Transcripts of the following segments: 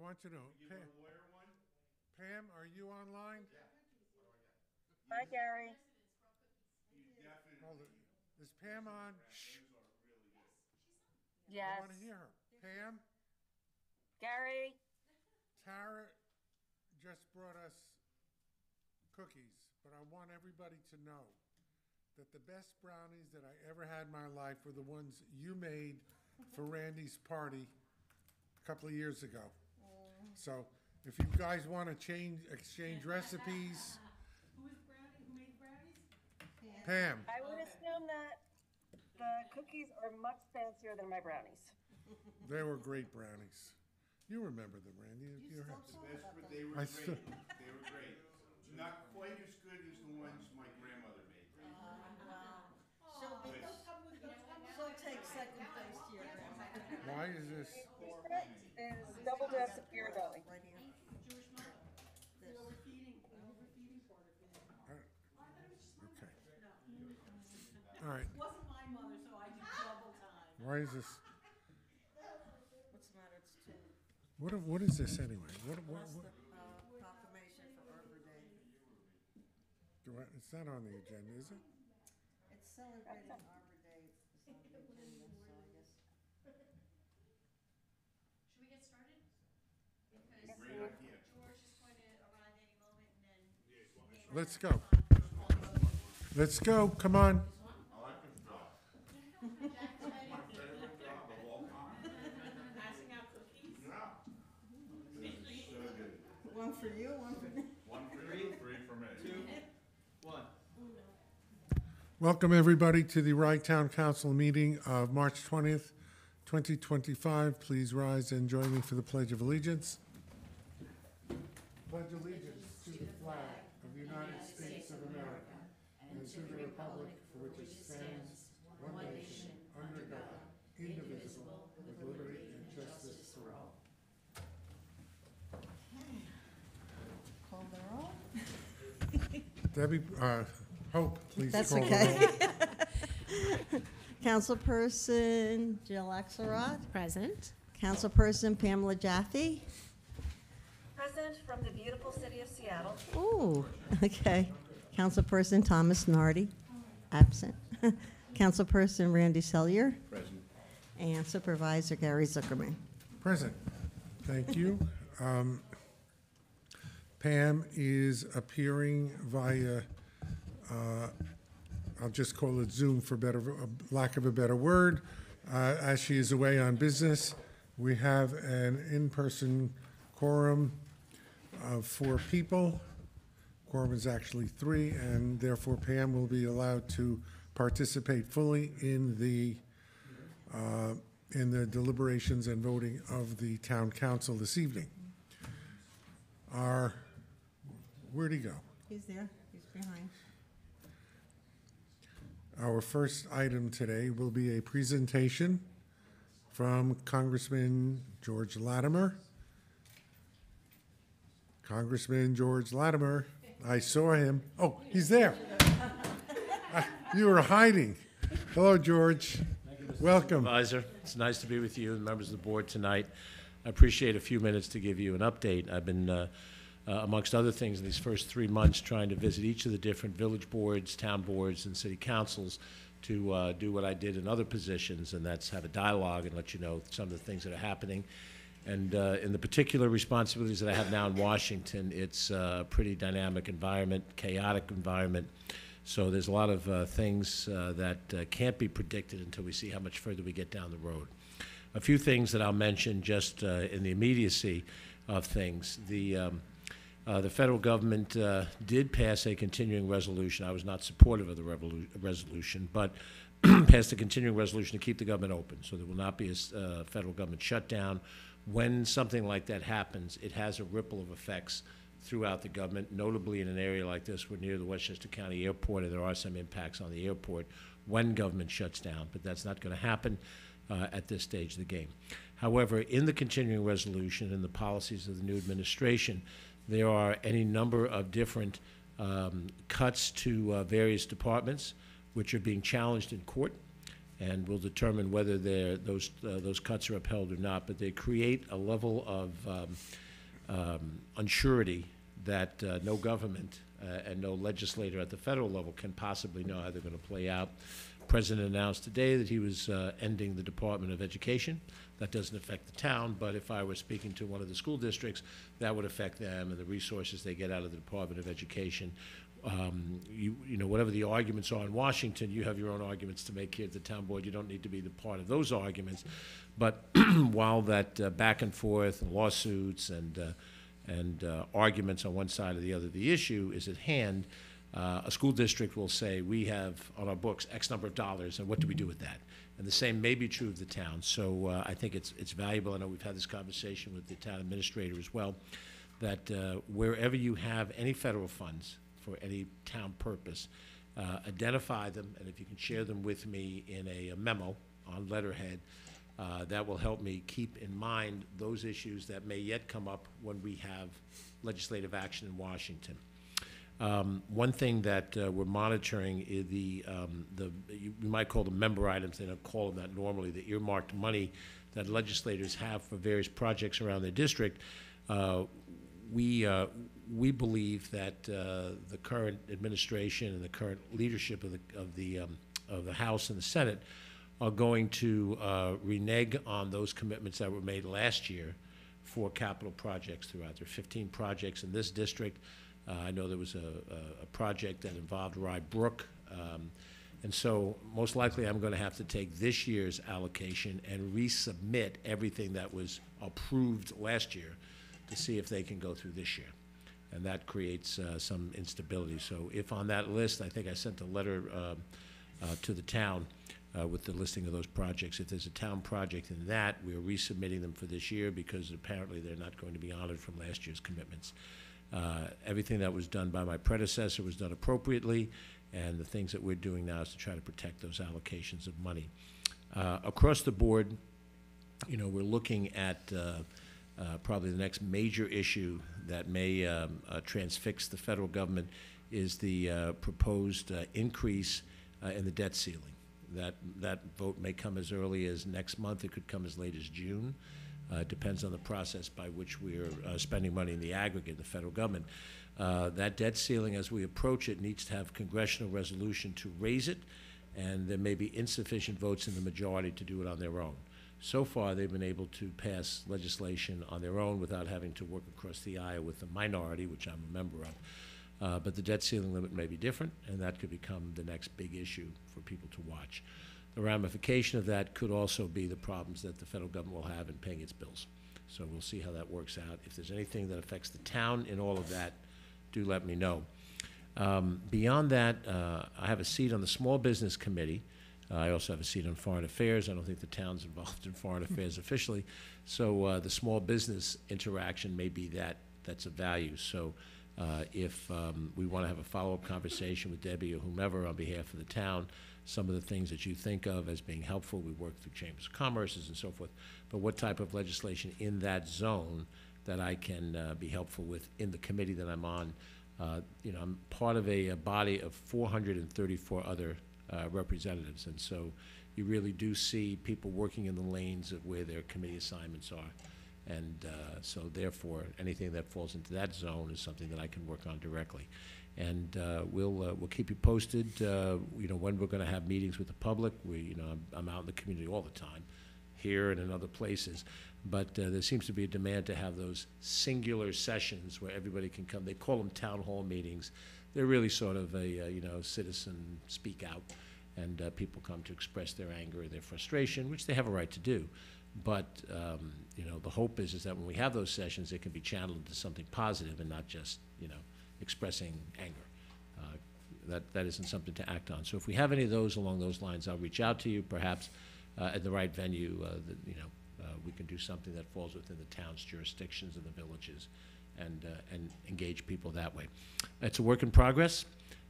want you to know, Pam, are you online? Hi, Gary. Hold it. Is Pam on? Shh. I Yes. want to hear her. Pam, Gary. Cara just brought us cookies, but I want everybody to know that the best brownies that I ever had in my life were the ones you made for Randy's party a couple of years ago. So if you guys want to exchange recipes. Who made the brownies? Pam. I would assume that the cookies are much fancier than my brownies. They were great brownies. You remember them, Randy. You still talk about But them. they were I great. still- They were great. Not quite as good as the ones my grandmother made. Wow. She'll take second place to your grandma. Why is this? Is double dose of beer belly. Right here. Jewish mother. The overfeeding part of it. Okay. All right. It wasn't my mother, so I did double time. Why is this? What's the matter? It's two. What is this anyway? That's the proclamation for Arbor Day. It's not on the agenda, is it? It's celebrating Arbor Day. It's on the agenda, so I guess. Should we get started? Because Great idea. George is going to arrive any moment and then. Let's go. Let's go. Come on. I like this job. My favorite job of all time. Passing out cookies. Yeah. This is so good. One for you, one for me. One for you, three for me. Welcome everybody to the Rye Town Council meeting of March 20th, 2025. Please rise and join me for the Pledge of Allegiance. Pledge allegiance to the flag of the United States of America and to the republic for which it stands, one nation, under God, indivisible, with liberty and justice for all. Call the roll. Debbie, Hope, please That's call the okay. roll. Councilperson Jill Axelrod. Present. Councilperson Pamela Jaffe. Present from the beautiful city of Seattle. Ooh, okay. Councilperson Thomas Nardi, absent. Councilperson Randy Sellier. Present. And Supervisor Gary Zuckerman. Present. Thank you. Pam is appearing via, I'll just call it Zoom for lack of a better word, as she is away on business. We have an in-person quorum of 4 people. Quorum is actually 3, and therefore Pam will be allowed to participate fully in the deliberations and voting of the town council this evening. Where'd he go? He's there, he's behind. Our first item today will be a presentation from Congressman George Latimer. Congressman George Latimer, I saw him. Oh, he's there. You were hiding. Hello, George. Welcome. Supervisor, it's nice to be with you and members of the board tonight. I appreciate a few minutes to give you an update. I've been, amongst other things, in these first 3 months trying to visit each of the different village boards, town boards, and city councils to do what I did in other positions, and that's have a dialogue and let you know some of the things that are happening. And in the particular responsibilities that I have now in Washington, it's a pretty dynamic environment, chaotic environment. So there's a lot of things that can't be predicted until we see how much further we get down the road. A few things that I'll mention just in the immediacy of things. The federal government did pass a continuing resolution. I was not supportive of the resolution, but passed a continuing resolution to keep the government open. So there will not be a federal government shutdown. When something like that happens, it has a ripple of effects throughout the government, notably in an area like this. We're near the Westchester County Airport, and there are some impacts on the airport when government shuts down, but that's not going to happen at this stage of the game. However, in the continuing resolution and the policies of the new administration, there are any number of different cuts to various departments which are being challenged in court. and we'll determine whether those cuts are upheld or not. But they create a level of unsurety that no government and no legislator at the federal level can possibly know how they're going to play out. The President announced today that he was ending the Department of Education. That doesn't affect the town, but if I were speaking to one of the school districts, that would affect them and the resources they get out of the Department of Education. You know, whatever the arguments are in Washington, you have your own arguments to make here at the town board. You don't need to be the part of those arguments. But while that back and forth and lawsuits and arguments on one side or the other, the issue is at hand. A school district will say, we have on our books X number of dollars, and what do we do with that? And the same may be true of the town. So I think it's valuable. I know we've had this conversation with the town administrator as well, that wherever you have any federal funds for any town purpose, identify them, and if you can share them with me in a memo on letterhead, that will help me keep in mind those issues that may yet come up when we have legislative action in Washington. One thing that we're monitoring is you might call them member items. They don't call them that normally. The earmarked money that legislators have for various projects around their district. We believe that the current administration and the current leadership of the House and the Senate are going to renege on those commitments that were made last year for capital projects throughout. There are 15 projects in this district. I know there was a project that involved Rye Brook. And so most likely I'm going to have to take this year's allocation and resubmit everything that was approved last year to see if they can go through this year. And that creates some instability. So if on that list, I think I sent a letter to the town with the listing of those projects. If there's a town project in that, we're resubmitting them for this year because apparently they're not going to be honored from last year's commitments. Everything that was done by my predecessor was done appropriately, and the things that we're doing now is to try to protect those allocations of money. Across the board, you know, we're looking at probably the next major issue that may transfix the federal government is the proposed increase in the debt ceiling. That vote may come as early as next month. It could come as late as June. It depends on the process by which we're spending money in the aggregate, the federal government. That debt ceiling, as we approach it, needs to have congressional resolution to raise it, and there may be insufficient votes in the majority to do it on their own. So far, they've been able to pass legislation on their own without having to work across the aisle with the minority, which I'm a member of. But the debt ceiling limit may be different, and that could become the next big issue for people to watch. The ramification of that could also be the problems that the federal government will have in paying its bills. So we'll see how that works out. If there's anything that affects the town in all of that, do let me know. Beyond that, I have a seat on the Small Business Committee. I also have a seat on Foreign Affairs. I don't think the town's involved in Foreign Affairs officially. So the small business interaction may be that's of value. So if we want to have a follow-up conversation with Debbie or whomever on behalf of the town, some of the things that you think of as being helpful, we work through chambers of commerces and so forth, but what type of legislation in that zone that I can be helpful with in the committee that I'm on. You know, I'm part of a body of 434 other representatives, and so you really do see people working in the lanes of where their committee assignments are. And so therefore, anything that falls into that zone is something that I can work on directly. And we'll keep you posted, you know, when we're going to have meetings with the public. You know, I'm out in the community all the time, here and in other places. But there seems to be a demand to have those singular sessions where everybody can come. They call them town hall meetings. They're really sort of a, you know, citizen speak out. And people come to express their anger or their frustration, which they have a right to do. But, you know, the hope is that when we have those sessions, it can be channeled into something positive and not just, you know, expressing anger. That isn't something to act on. So if we have any of those along those lines, I'll reach out to you, perhaps at the right venue, you know, we can do something that falls within the town's jurisdictions and the villages and engage people that way. It's a work in progress,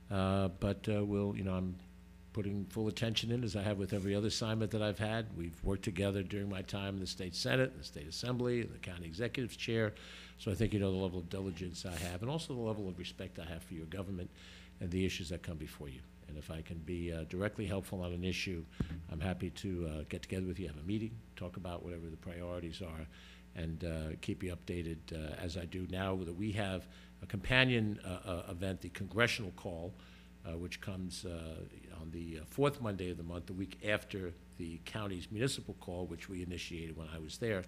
but we'll, you know, I'm putting full attention in, as I have with every other assignment that I've had. We've worked together during my time in the State Senate, the State Assembly, and the County Executive's Chair. So I think you know the level of diligence I have, and also the level of respect I have for your government and the issues that come before you. And if I can be directly helpful on an issue, I'm happy to get together with you, have a meeting, talk about whatever the priorities are, and keep you updated as I do now that we have a companion event, the Congressional Call, which comes on the fourth Monday of the month, the week after the county's municipal call, which we initiated when I was there.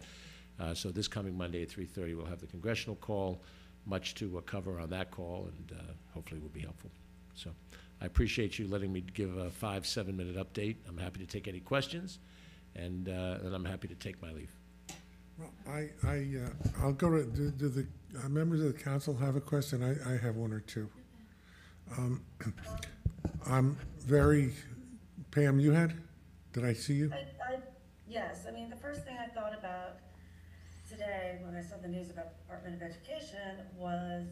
So this coming Monday at 3:30, we'll have the Congressional Call, much to cover on that call, and hopefully will be helpful. So I appreciate you letting me give a 5-7 minute update. I'm happy to take any questions, and then I'm happy to take my leave. Well, I'll go to, do the members of the council have a question? I have one or two. I'm very, Pam, you had? Did I see you? Yes, I mean, the first thing I thought about today when I saw the news about the Department of Education was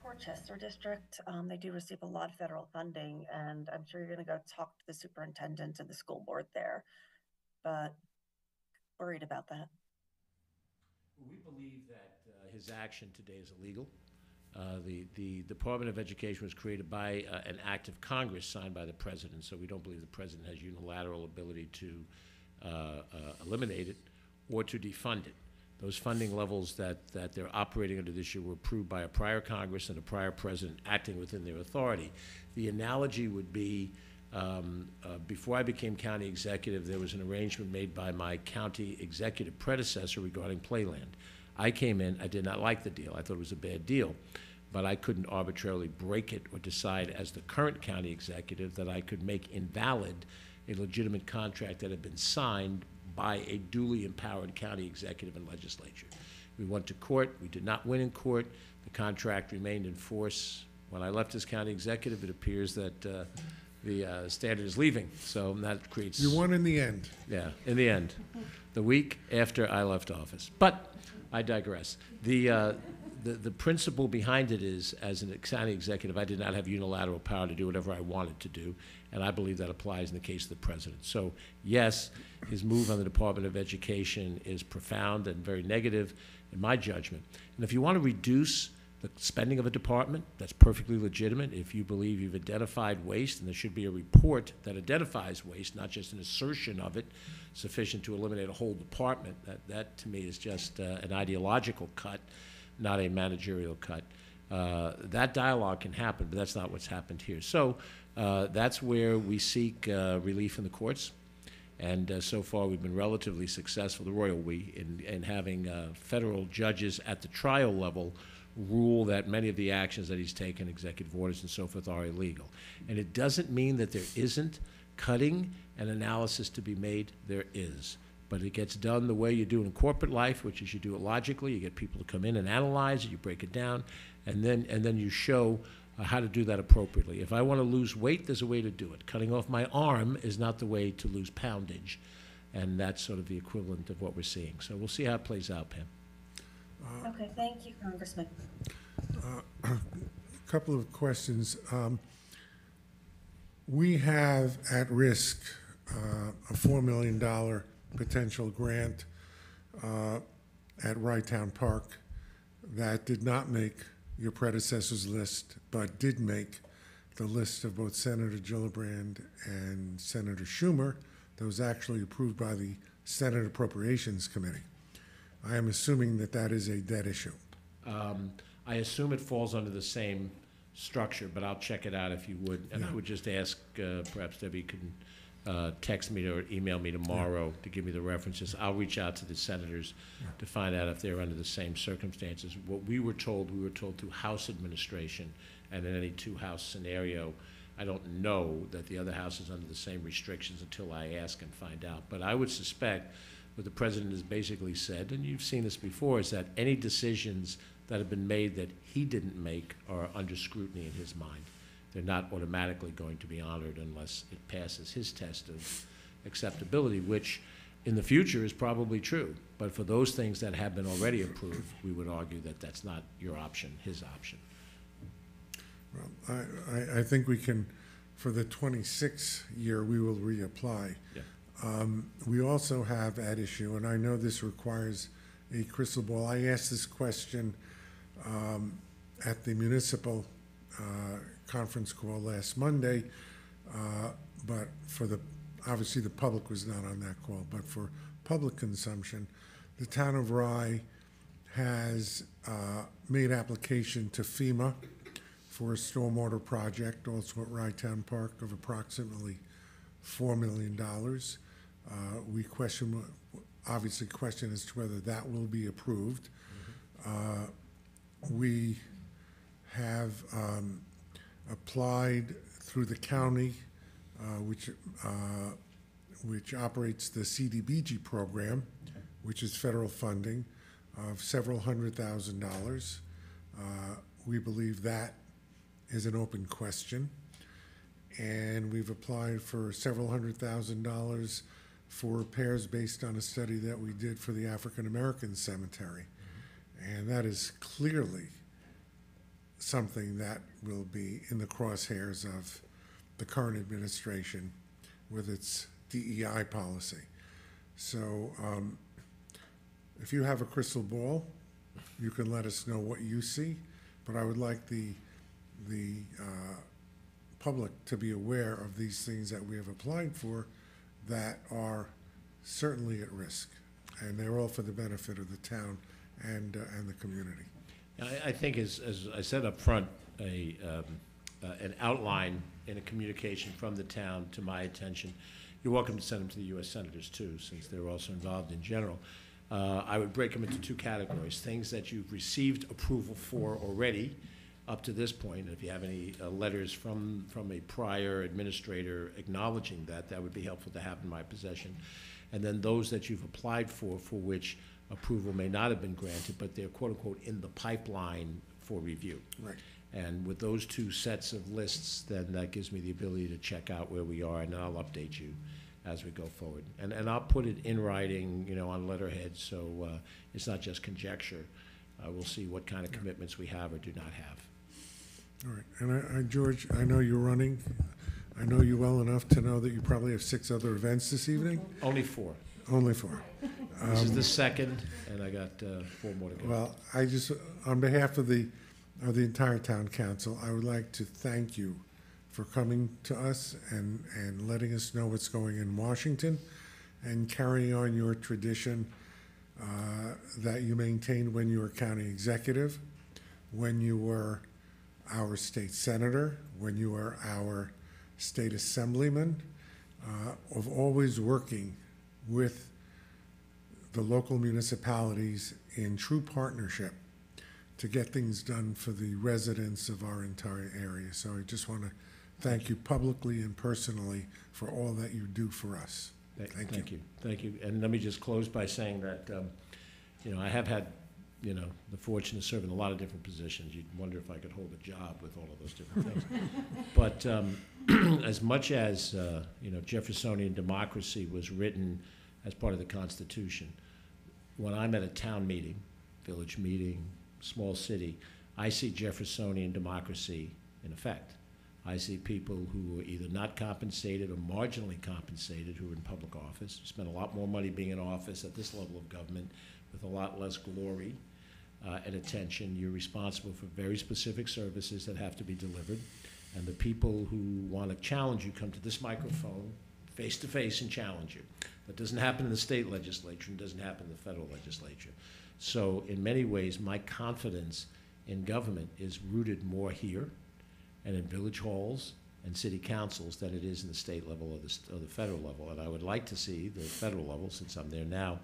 Westchester district. They do receive a lot of federal funding, and I'm sure you're gonna go talk to the superintendent and the school board there, but worried about that. We believe that his action today is illegal. The Department of Education was created by an act of Congress signed by the president, so we don't believe the president has unilateral ability to eliminate it or to defund it. Those funding levels that they're operating under this year were approved by a prior Congress and a prior president acting within their authority. The analogy would be, before I became county executive, there was an arrangement made by my county executive predecessor regarding Playland. I came in, I did not like the deal. I thought it was a bad deal, but I couldn't arbitrarily break it or decide as the current county executive that I could make invalid a legitimate contract that had been signed by a duly empowered county executive and legislature. We went to court. We did not win in court. The contract remained in force. When I left as county executive, it appears that the standard is leaving, so that creates... You won in the end. Yeah, in the end, the week after I left office. But I digress. The principle behind it is, as an county executive, I did not have unilateral power to do whatever I wanted to do, and I believe that applies in the case of the president. So, yes, his move on the Department of Education is profound and very negative in my judgment. And if you want to reduce the spending of a department, that's perfectly legitimate. If you believe you've identified waste, and there should be a report that identifies waste, not just an assertion of it, sufficient to eliminate a whole department, that to me is just an ideological cut, not a managerial cut. That dialogue can happen, but that's not what's happened here. So that's where we seek relief in the courts. And so far, we've been relatively successful, the royal we, in having federal judges at the trial level rule that many of the actions that he's taken, executive orders and so forth, are illegal. And it doesn't mean that there isn't cutting and analysis to be made. There is. But it gets done the way you do in corporate life, which is you do it logically. You get people to come in and analyze it. You break it down. And then you show how to do that appropriately. If I want to lose weight, there's a way to do it. Cutting off my arm is not the way to lose poundage. And that's sort of the equivalent of what we're seeing. So we'll see how it plays out, Pam. Okay, thank you, Congressman. A couple of questions. We have at risk a $4 million potential grant at Rytown Park that did not make your predecessor's list, but did make the list of both Senator Gillibrand and Senator Schumer that was actually approved by the Senate Appropriations Committee. I am assuming that that is a debt issue. I assume it falls under the same structure, but I'll check it out if you would. And I would just ask, perhaps Debbie can text me or email me tomorrow to give me the references. I'll reach out to the senators to find out if they're under the same circumstances. What we were told through House administration, and in any two-house scenario, I don't know that the other house is under the same restrictions until I ask and find out. But I would suspect what the president has basically said, and you've seen this before, is that any decisions that have been made that he didn't make are under scrutiny in his mind. They're not automatically going to be honored unless it passes his test of acceptability, which in the future is probably true. But for those things that have been already approved, we would argue that that's not your option, his option. Well, I think we can, for the 26th year, we will reapply. Yeah. We also have at issue, and I know this requires a crystal ball. I asked this question at the municipal conference call last Monday. But obviously the public was not on that call, but for public consumption, the town of Rye has made application to FEMA for a stormwater project, also at Rye Town Park, of approximately $4 million. We obviously question as to whether that will be approved. We have applied through the county, which operates the CDBG program, which is federal funding of several $100,000. We believe that is an open question. And we've applied for several $100,000 for repairs based on a study that we did for the African American Cemetery. And that is clearly something that will be in the crosshairs of the current administration with its DEI policy. So if you have a crystal ball, you can let us know what you see, but I would like the public to be aware of these things that we have applied for that are certainly at risk, and they're all for the benefit of the town and the community. I think, as I said up front, an outline in a communication from the town to my attention. You're welcome to send them to the U.S. Senators, too, since they're also involved in general. I would break them into two categories: things that you've received approval for already up to this point. If you have any letters from a prior administrator acknowledging that, that would be helpful to have in my possession. And then those that you've applied for which approval may not have been granted, but they're quote-unquote in the pipeline for review. Right. And with those two sets of lists, then that gives me the ability to check out where we are, and then I'll update you as we go forward. And I'll put it in writing, on letterhead, so it's not just conjecture. We'll see what kind of commitments we have or do not have. All right, and George, I know you're running. I know you well enough to know that you probably have 6 other events this evening. Only 4. Only 4. This is the second, and I got 4 more to go. Well, I just, on behalf of the entire town council, I would like to thank you for coming to us and letting us know what's going in Washington and carrying on your tradition that you maintained when you were county executive, when you were our state senator, when you were our state assemblyman, of always working with the local municipalities in true partnership to get things done for the residents of our entire area. So I just want to thank you publicly and personally for all that you do for us. Thank you. Thank you. And let me just close by saying that, I have had, the fortune to serve in a lot of different positions. You'd wonder if I could hold a job with all of those different things. But as much as, Jeffersonian democracy was written as part of the Constitution, when I'm at a town meeting, village meeting, small city, I see Jeffersonian democracy in effect. I see people who are either not compensated or marginally compensated who are in public office, spend a lot more money being in office at this level of government with a lot less glory and attention. You're responsible for very specific services that have to be delivered. And the people who want to challenge you come to this microphone face to face and challenge you. That doesn't happen in the state legislature and doesn't happen in the federal legislature. So in many ways, my confidence in government is rooted more here and in village halls and city councils than it is in the state level or the federal level. And I would like to see the federal level, since I'm there now,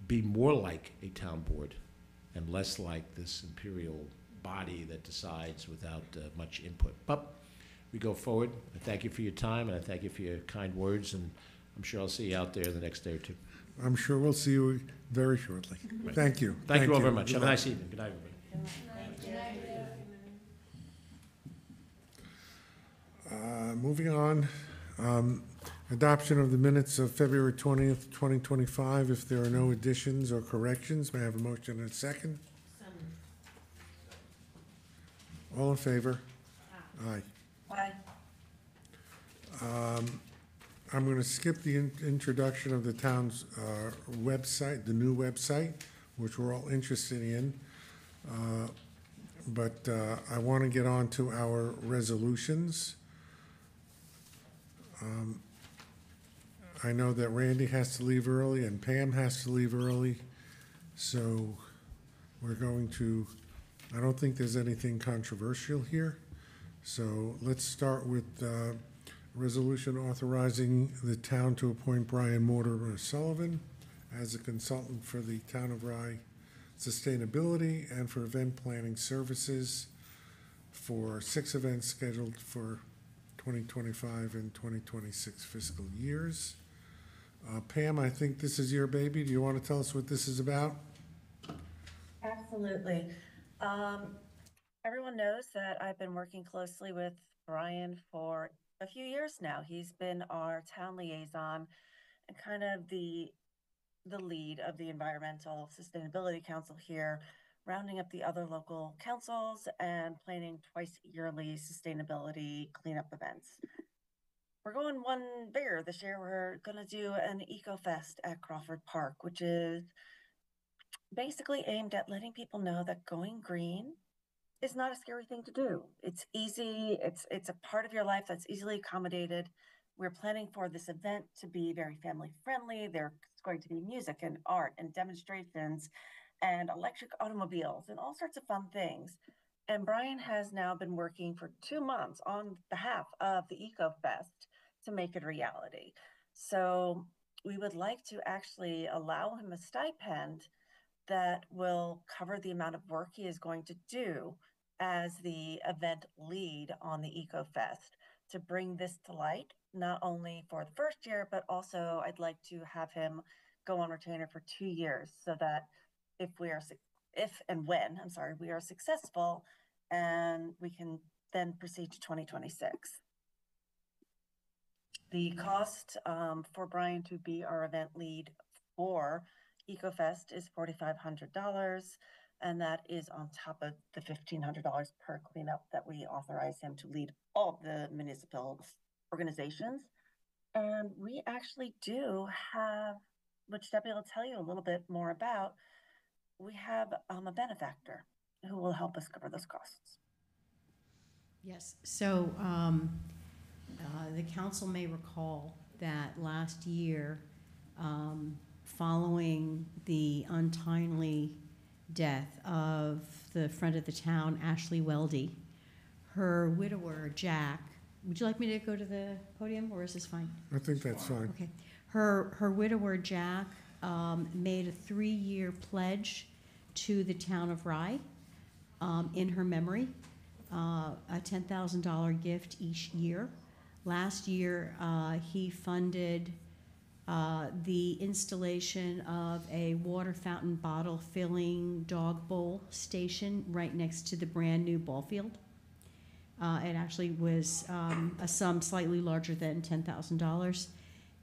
be more like a town board and less like this imperial body that decides without much input. But we go forward. I thank you for your time, and I thank you for your kind words, and I'm sure I'll see you out there the next day or two. I'm sure we'll see you very shortly. Right. Thank you. Thank you all very much. Have a nice evening. Good night, everybody. Moving on, adoption of the minutes of February 20th, 2025. If there are no additions or corrections, may I have a motion and a second? All in favor? Aye. Aye. I'm going to skip the introduction of the town's website, the new website, which we're all interested in. But I want to get on to our resolutions. I know that Randy has to leave early and Pam has to leave early, so we're going to, I don't think there's anything controversial here. So let's start with resolution authorizing the town to appoint Brian Mortimer Sullivan as a consultant for the Town of Rye Sustainability and for event planning services for 6 events scheduled for 2025 and 2026 fiscal years. Pam, I think this is your baby. Do you want to tell us what this is about? Absolutely. Everyone knows that I've been working closely with Brian for a few years now. He's been our town liaison and kind of the lead of the Environmental Sustainability Council here, rounding up the other local councils and planning twice yearly sustainability cleanup events. We're going one bigger this year. We're going to do an Eco Fest at Crawford Park, which is basically aimed at letting people know that going green is not a scary thing to do. It's easy. It's a part of your life that's easily accommodated. We're planning for this event to be very family friendly. There's going to be music and art and demonstrations and electric automobiles and all sorts of fun things. And Brian has now been working for 2 months on behalf of the Eco Fest to make it a reality. So we would like to actually allow him a stipend that will cover the amount of work he is going to do as the event lead on the Eco Fest to bring this to light, not only for the first year, but also I'd like to have him go on retainer for 2 years so that if we are successful, and we can then proceed to 2026. The cost for Brian to be our event lead for EcoFest is $4,500, and that is on top of the $1,500 per cleanup that we authorize him to lead all the municipal organizations. And we actually do have, which Debbie will tell you a little bit more about, we have a benefactor who will help us cover those costs. Yes, so the council may recall that last year, following the untimely death of the friend of the town, Ashley Weldy, her widower, Jack, would you like me to go to the podium, or is this fine? I think that's fine. Okay. Her widower, Jack, made a 3-year pledge to the town of Rye in her memory, a $10,000 gift each year. Last year, he funded the installation of a water fountain bottle filling dog bowl station right next to the brand new ball field. It actually was a sum slightly larger than $10,000.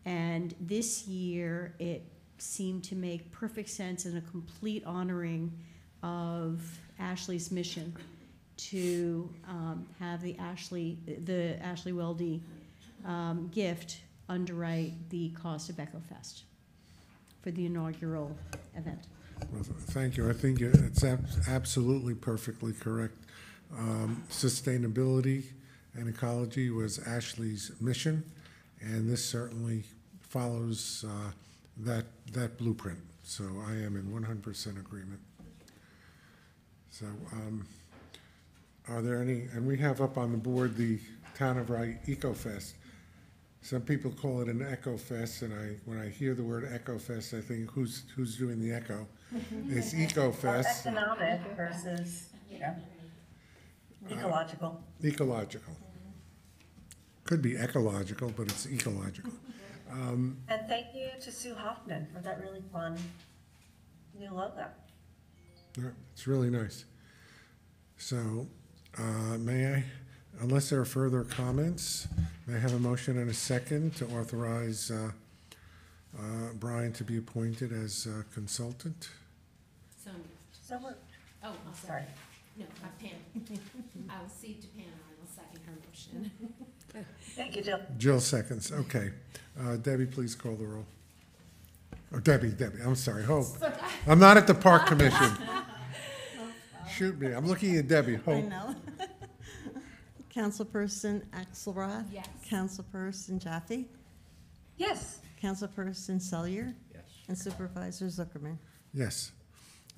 And this year, it seemed to make perfect sense and a complete honoring of Ashley's mission to have the Ashley Weldy gift underwrite the cost of EcoFest for the inaugural event. Well, thank you. I think it's absolutely perfectly correct. Sustainability and ecology was Ashley's mission, and this certainly follows that blueprint. So I am in 100% agreement. So are there any, and we have up on the board the Town of Rye Eco Fest. Some people call it an Echo Fest, and when I hear the word Echo Fest, I think who's doing the echo? It's Eco Fest. Economic versus, ecological. Ecological. Could be ecological, but it's ecological. And thank you to Sue Hoffman for that really fun new logo. Yeah, it's really nice. So, may I, unless there are further comments, may I have a motion and a second to authorize Brian to be appointed as consultant? So moved. So we're, Oh, I'm sorry. sorry. No, Pam. I will cede to Pam, and I will second her motion. Thank you, Jill. Jill seconds, okay. Debbie, please call the roll. Oh, Debbie, I'm sorry, Hope. I'm not at the Park Commission. Shoot me, I'm looking at Debbie, I Hope. know. Councilperson Axelrod? Yes. Councilperson Jaffe? Yes. Councilperson Selyer? Yes. And Supervisor Zuckerman? Yes.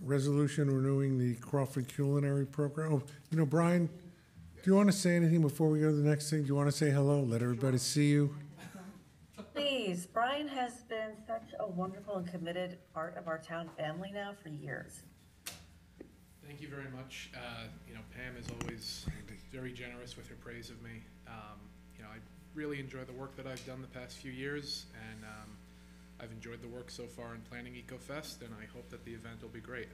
Resolution renewing the Crawford Culinary Program. Oh, you know, Brian, do you want to say anything before we go to the next thing? Do you want to say hello? Let everybody see you? Please, Brian has been such a wonderful and committed part of our town family now for years. Thank you very much. Pam is always very generous with her praise of me. I really enjoy the work that I've done the past few years, and I've enjoyed the work so far in planning EcoFest, and I hope that the event will be great.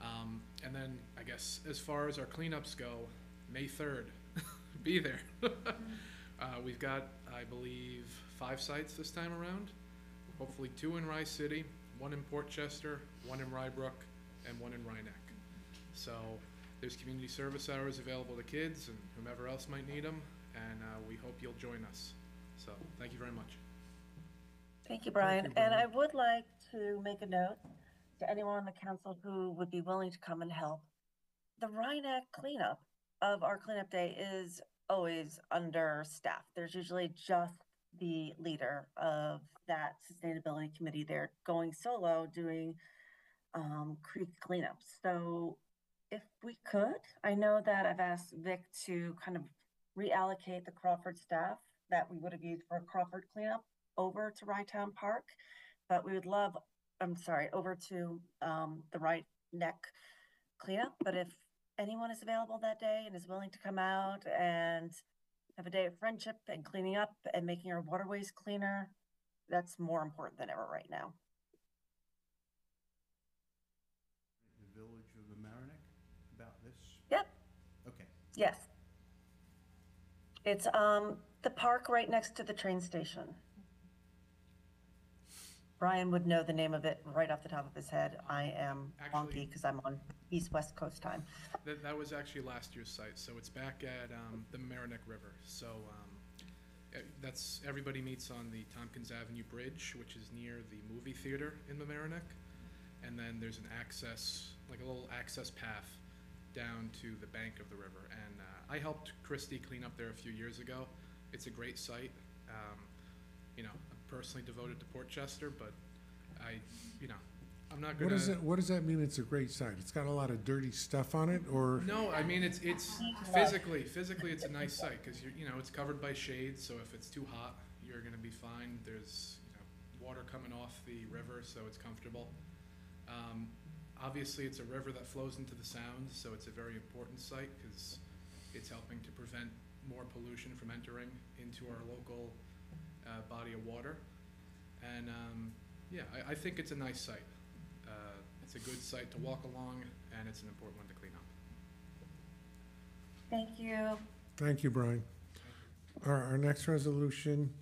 And then, I guess, as far as our cleanups go, May 3rd, be there. We've got, I believe, 5 sites this time around. Hopefully 2 in Rye City, 1 in Portchester, 1 in Rybrook, and 1 in Rhinebeck. So there's community service hours available to kids and whomever else might need them, and we hope you'll join us. So thank you very much. Thank you, Brian. you, And Brian. I would like to make a note to anyone on the council who would be willing to come and help. The Rhinebeck cleanup of our cleanup day is always understaffed. There's usually just the leader of that sustainability committee there going solo doing creek cleanups. So if we could, I know that I've asked Vic to kind of reallocate the Crawford staff that we would have used for a Crawford cleanup over to Rye Town Park, but we would love, over to the Rye Neck cleanup. But if anyone is available that day and is willing to come out and have a day of friendship and cleaning up and making our waterways cleaner, that's more important than ever right now. The village of the Mamaroneck about this? Yep. Okay. Yes. It's the park right next to the train station. Brian would know the name of it right off the top of his head. I am wonky Actually- because I'm on East-West Coast time. That was actually last year's site, so it's back at the Mamaroneck River. So that's, everybody meets on the Tompkins Avenue Bridge, which is near the movie theater in Mamaroneck. And then there's an access, like a little access path down to the bank of the river. And I helped Christy clean up there a few years ago. It's a great site. I'm personally devoted to Portchester, but I'm not gonna. What does that mean it's a great site? It's got a lot of dirty stuff on it, or? No, I mean, it's physically it's a nice site, because it's covered by shade, so if it's too hot, you're gonna be fine. There's, water coming off the river, so it's comfortable. Obviously, it's a river that flows into the sound, so it's a very important site, because it's helping to prevent more pollution from entering into our local body of water. And I think it's a nice site. It's a good site to walk along, and it's an important one to clean up. Thank you. Thank you, Brian. Our next resolution,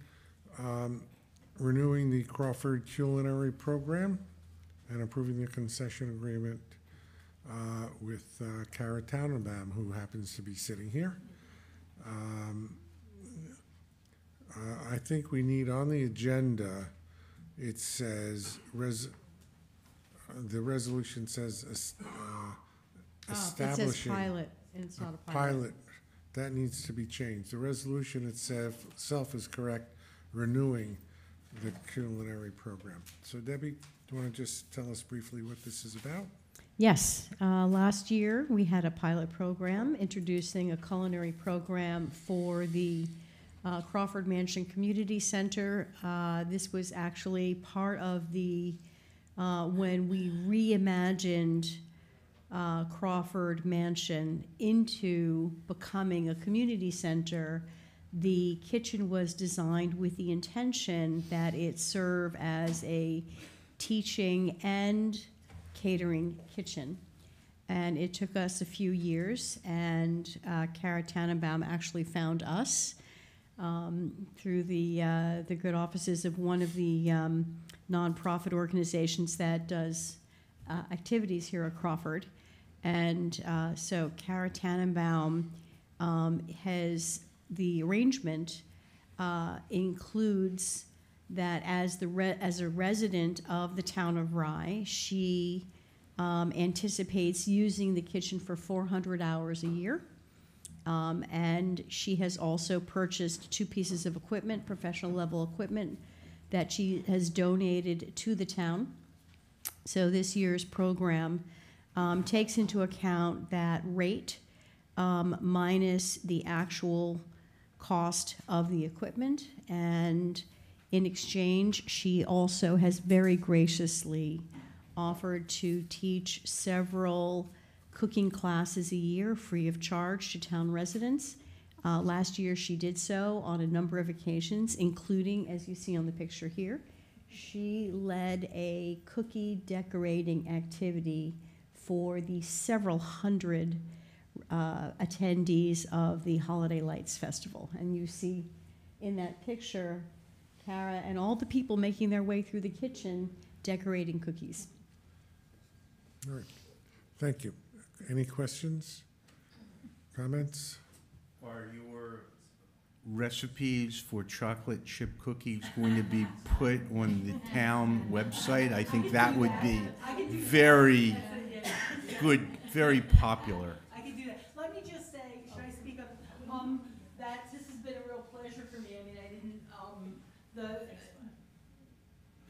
renewing the Crawford Culinary Program and approving the concession agreement with Cara, who happens to be sitting here. I think we need on the agenda, it says, the resolution says It says establishing. pilot, and it's not a pilot. Pilot, that needs to be changed. The resolution itself is correct, renewing the culinary program. So Debbie, do you want to just tell us briefly what this is about? Yes, last year we had a pilot program introducing a culinary program for the Crawford Mansion Community Center. This was actually part of the, when we reimagined Crawford Mansion into becoming a community center, the kitchen was designed with the intention that it serve as a teaching and catering kitchen. And it took us a few years, and Cara actually found us through the good offices of one of the nonprofit organizations that does activities here at Crawford. And so Cara Tannenbaum has the arrangement includes that as a resident of the town of Rye, she anticipates using the kitchen for 400 hours a year. And she has also purchased 2 pieces of equipment, professional level equipment, that she has donated to the town. So this year's program takes into account that rate minus the actual cost of the equipment. And in exchange, she also has very graciously offered to teach several cooking classes a year free of charge to town residents. Last year, she did so on a number of occasions, including, as you see on the picture here, she led a cookie decorating activity for the several hundred attendees of the Holiday Lights Festival. And you see in that picture, Cara and all the people making their way through the kitchen decorating cookies. All right, thank you. Any questions, comments? Are your recipes for chocolate chip cookies going to be put on the town website? I think that would be very good, very popular. I can do that. Let me just say, should I speak up? That this has been a real pleasure for me. I mean, I didn't, the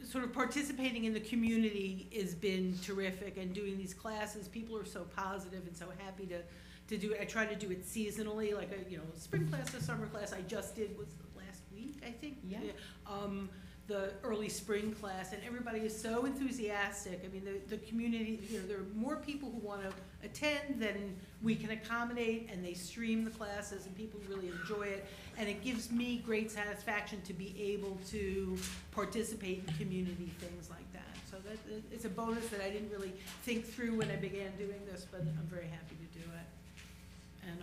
sort of participating in the community has been terrific, and doing these classes, people are so positive and so happy to do it. I try to do it seasonally, like a, spring class, a summer class. I just did, was it last week, I think? Yeah. The early spring class, and everybody is so enthusiastic. I mean, the community, there are more people who want to attend than we can accommodate, and they stream the classes, and people really enjoy it. And it gives me great satisfaction to be able to participate in community things like that. So it's a bonus that I didn't really think through when I began doing this, but I'm very happy to do it. And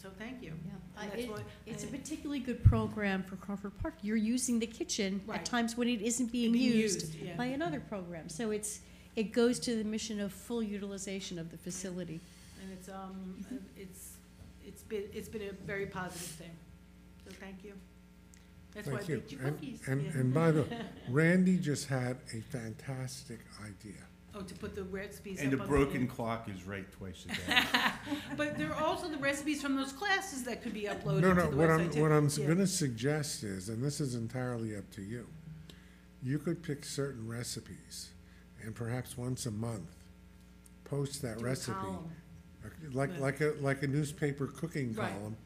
so thank you. And that's what- It's a particularly good program for Crawford Park. You're using the kitchen Right. at times when it isn't being used yeah. by another program. So it goes to the mission of full utilization of the facility. And it's been a very positive thing. So thank you. That's why I Thank you. baked you cookies. And Yeah. by the way, Randy just had a fantastic idea. Oh, to put the recipes And up the on broken clock is right twice a day. But there are also the recipes from those classes that could be uploaded No, to no, the what website too. I'm Yeah. gonna suggest is, and this is entirely up to you, you could pick certain recipes, and perhaps once a month, post that Do a recipe. column. Like a newspaper cooking Right. column.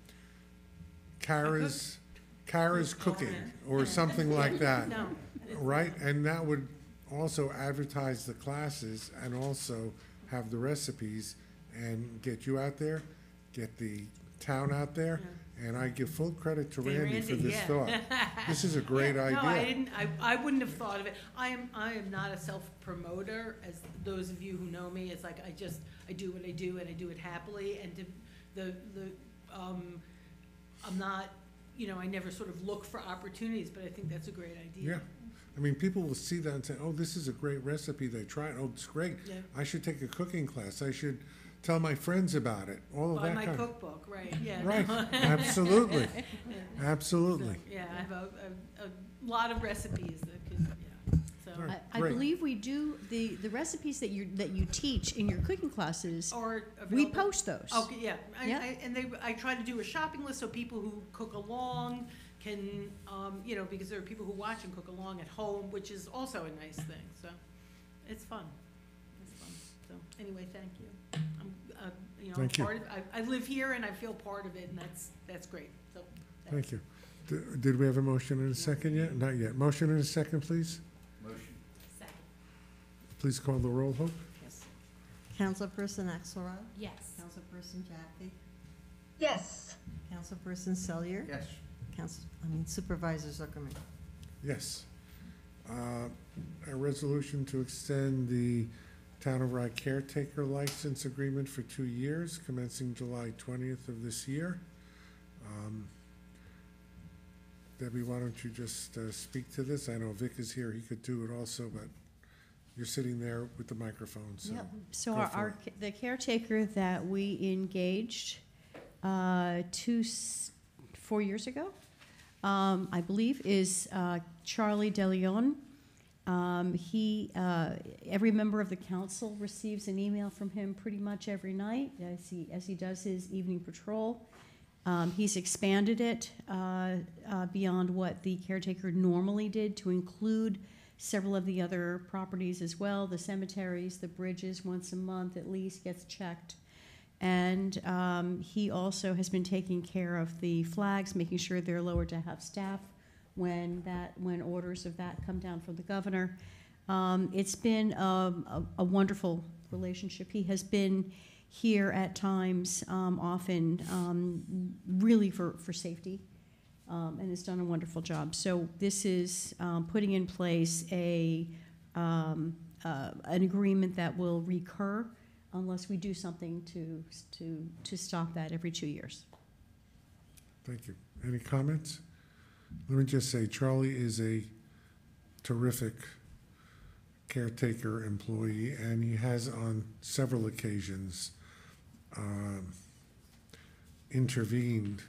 Cara's cooking, Comment. or something like that. No. Right, and that would also advertise the classes and also have the recipes and get you out there, get the town out there, and I give full credit to Hey, Randy for Randy, this yeah. thought. This is a great Yeah, idea. No, I didn't, I wouldn't have thought of it. I am not a self-promoter, as those of you who know me. It's like I do what I do, and I do it happily, and I'm not, I never sort of look for opportunities, but I think that's a great idea. Yeah. I mean, people will see that and say, oh, this is a great recipe, they try it, oh, it's great. Yeah. I should take a cooking class, I should tell my friends about it, all of Buy that my kind of. cookbook, right, yeah. Right, no. absolutely, Yeah. absolutely. Yeah, I have a lot of recipes that could, so. All right. I Great. believe we do, the recipes that you teach in your cooking classes, Or we available. post those. Okay, yeah, Yeah. I try to do a shopping list so people who cook along can, because there are people who watch and cook along at home, which is also a nice thing, so it's fun. It's fun, so, anyway, thank you. I'm, Thank you. part of, I live here and I feel part of it, and that's great, so. Thank you. Did we have a motion and a second yet? Not yet. Motion and a second, please? Motion. Second. Please call the roll, Hope. Yes. Councilperson Axelrod? Yes. Councilperson Jaffe? Yes. Councilperson Selyer? Yes. Supervisor Zuckerman? Yes. A resolution to extend the Town of Rye caretaker license agreement for 2 years, commencing July 20th of this year. Debbie, why don't you just speak to this? I know Vic is here, he could do it also, but you're sitting there with the microphone, so. Yep. So go for the caretaker that we engaged 4 years ago, I believe, is Charlie DeLeon. Every member of the council receives an email from him pretty much every night as he does his evening patrol. He's expanded it beyond what the caretaker normally did to include several of the other properties as well, the cemeteries, the bridges, once a month at least gets checked. And he also has been taking care of the flags, making sure they're lowered to have staff when orders of that come down from the governor. It's been a wonderful relationship. He has been here at times, often, really for safety, and has done a wonderful job. So this is putting in place an agreement that will recur unless we do something to stop that every 2 years. Thank you. Any comments? Let me just say, Charlie is a terrific caretaker employee, and he has on several occasions intervened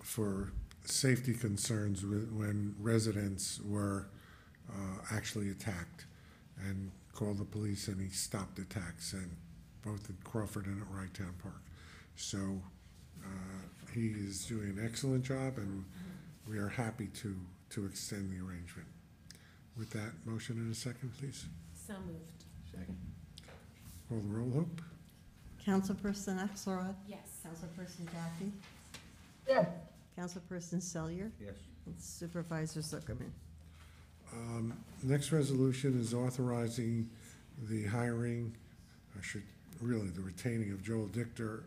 for safety concerns when residents were actually attacked, and called the police, and he stopped attacks, and both in Crawford and at Wright Town Park. So he is doing an excellent job, and we are happy to extend the arrangement. With that, motion in a second, please. So moved. Second. Call the roll, Hope. Councilperson Axelrod? Yes. Councilperson Jackie? Yes. Councilperson Selyer? Yes. And Supervisor Zuckerman? Next resolution is authorizing the hiring, the retaining of Joel Dichter,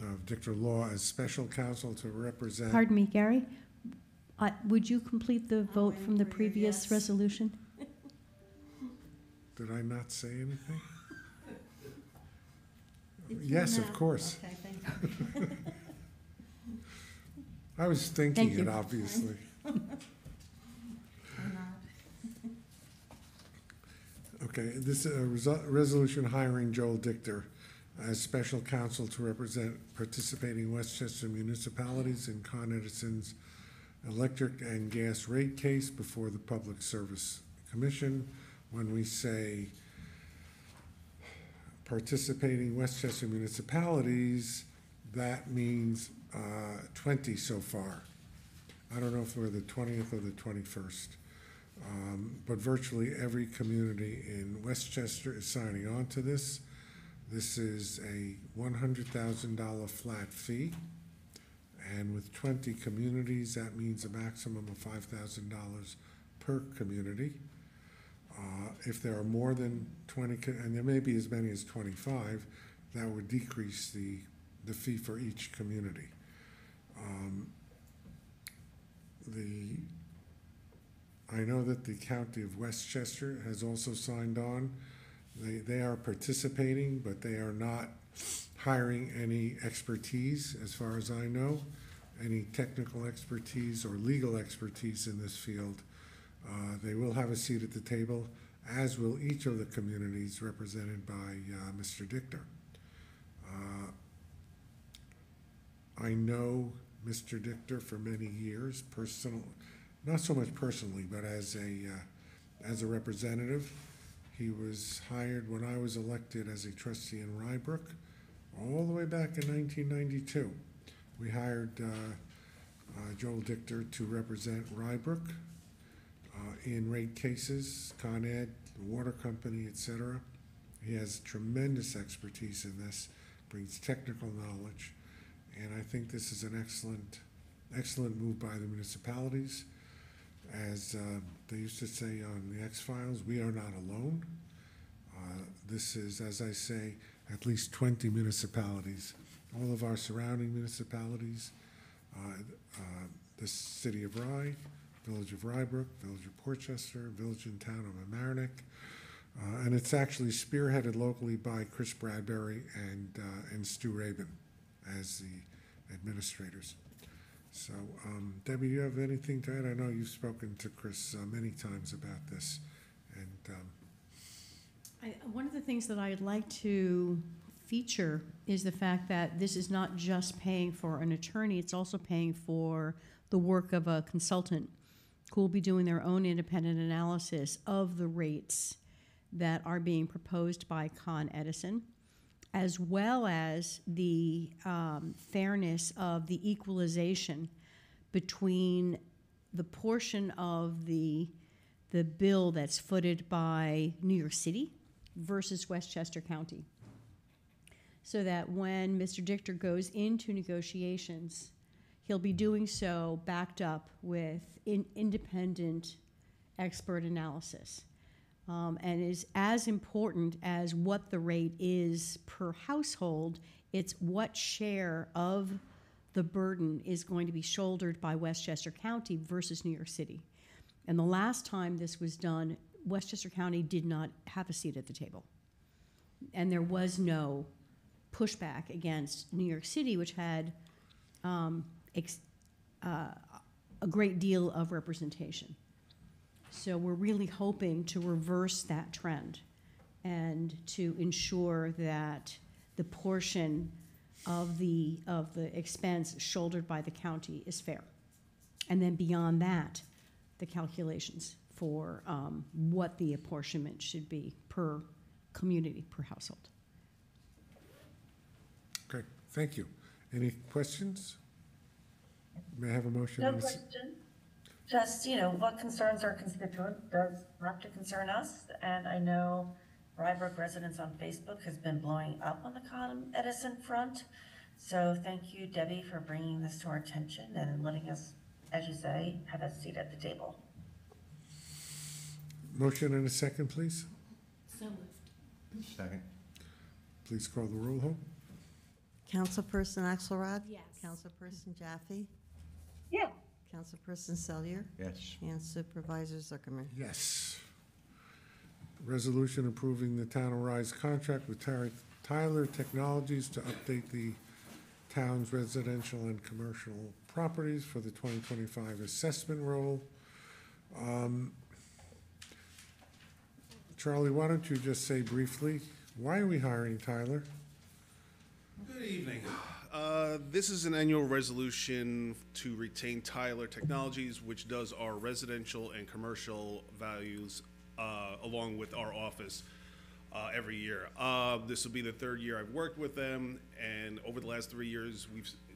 of Dichter Law as special counsel to represent. Pardon me, Gary? Would you complete the vote waiting from the for your previous yes. resolution? Did I not say anything? It's Yes, your of mouth. course. Okay, thank you. I was thinking Thank it, you. obviously. I'm not. Okay, this is a resolution hiring Joel Dichter as special counsel to represent participating Westchester municipalities in Con Edison's electric and gas rate case before the Public Service Commission. When we say participating Westchester municipalities, that means 20 so far. I don't know if we're the 20th or the 21st. But virtually every community in Westchester is signing on to this. This is a $100,000 flat fee. And with 20 communities, that means a maximum of $5,000 per community. If there are more than 20, and there may be as many as 25, that would decrease the fee for each community. I know that the County of Westchester has also signed on. They are participating, but they are not hiring any expertise, as far as I know, any technical expertise or legal expertise in this field. They will have a seat at the table, as will each of the communities represented by Mr. Dichter. I know Mr. Dichter for many years, not so much personally, but as a representative. He was hired when I was elected as a trustee in Rybrook, all the way back in 1992. We hired Joel Dichter to represent Rybrook in rate cases, Con Ed, the water company, etc. He has tremendous expertise in this, brings technical knowledge, and I think this is an excellent move by the municipalities. As they used to say on the X-Files, we are not alone. This is, as I say, at least 20 municipalities. All of our surrounding municipalities, the city of Rye, village of Rybrook, village of Portchester, village and town of Amerenik. And it's actually spearheaded locally by Chris Bradbury and Stu Rabin as the administrators. So, Debbie, do you have anything to add? I know you've spoken to Chris many times about this. And one of the things that I'd like to feature is the fact that this is not just paying for an attorney, it's also paying for the work of a consultant. who will be doing their own independent analysis of the rates that are being proposed by Con Edison, as well as the fairness of the equalization between the portion of the bill that's footed by New York City versus Westchester County. So that when Mr. Dichter goes into negotiations, he'll be doing so backed up with independent expert analysis. And is as important as what the rate is per household, it's what share of the burden is going to be shouldered by Westchester County versus New York City. And the last time this was done, Westchester County did not have a seat at the table. And there was no pushback against New York City, which had a great deal of representation. So we're really hoping to reverse that trend and to ensure that the portion of the expense shouldered by the county is fair. And then beyond that, the calculations for what the apportionment should be per community, per household. Okay, thank you. Any questions? May I have a motion? No and a s- question. Just, what concerns our constituent does have to concern us. And I know Rybrook residents on Facebook has been blowing up on the Con Edison front. So thank you, Debbie, for bringing this to our attention and letting us, as you say, have a seat at the table. Motion and a second, please. So moved. Second. Please call the roll, Hope. Councilperson Axelrod? Yes. Councilperson Jaffe? Yeah. Councilperson Selyer? Yes. And Supervisor Zuckerman? Yes. Resolution approving the Town Authorize contract with Tyler Technologies to update the town's residential and commercial properties for the 2025 assessment roll. Charlie, why don't you just say briefly, why are we hiring Tyler? Good evening. This is an annual resolution to retain Tyler Technologies, which does our residential and commercial values along with our office every year. This will be the third year I've worked with them, and over the last 3 years,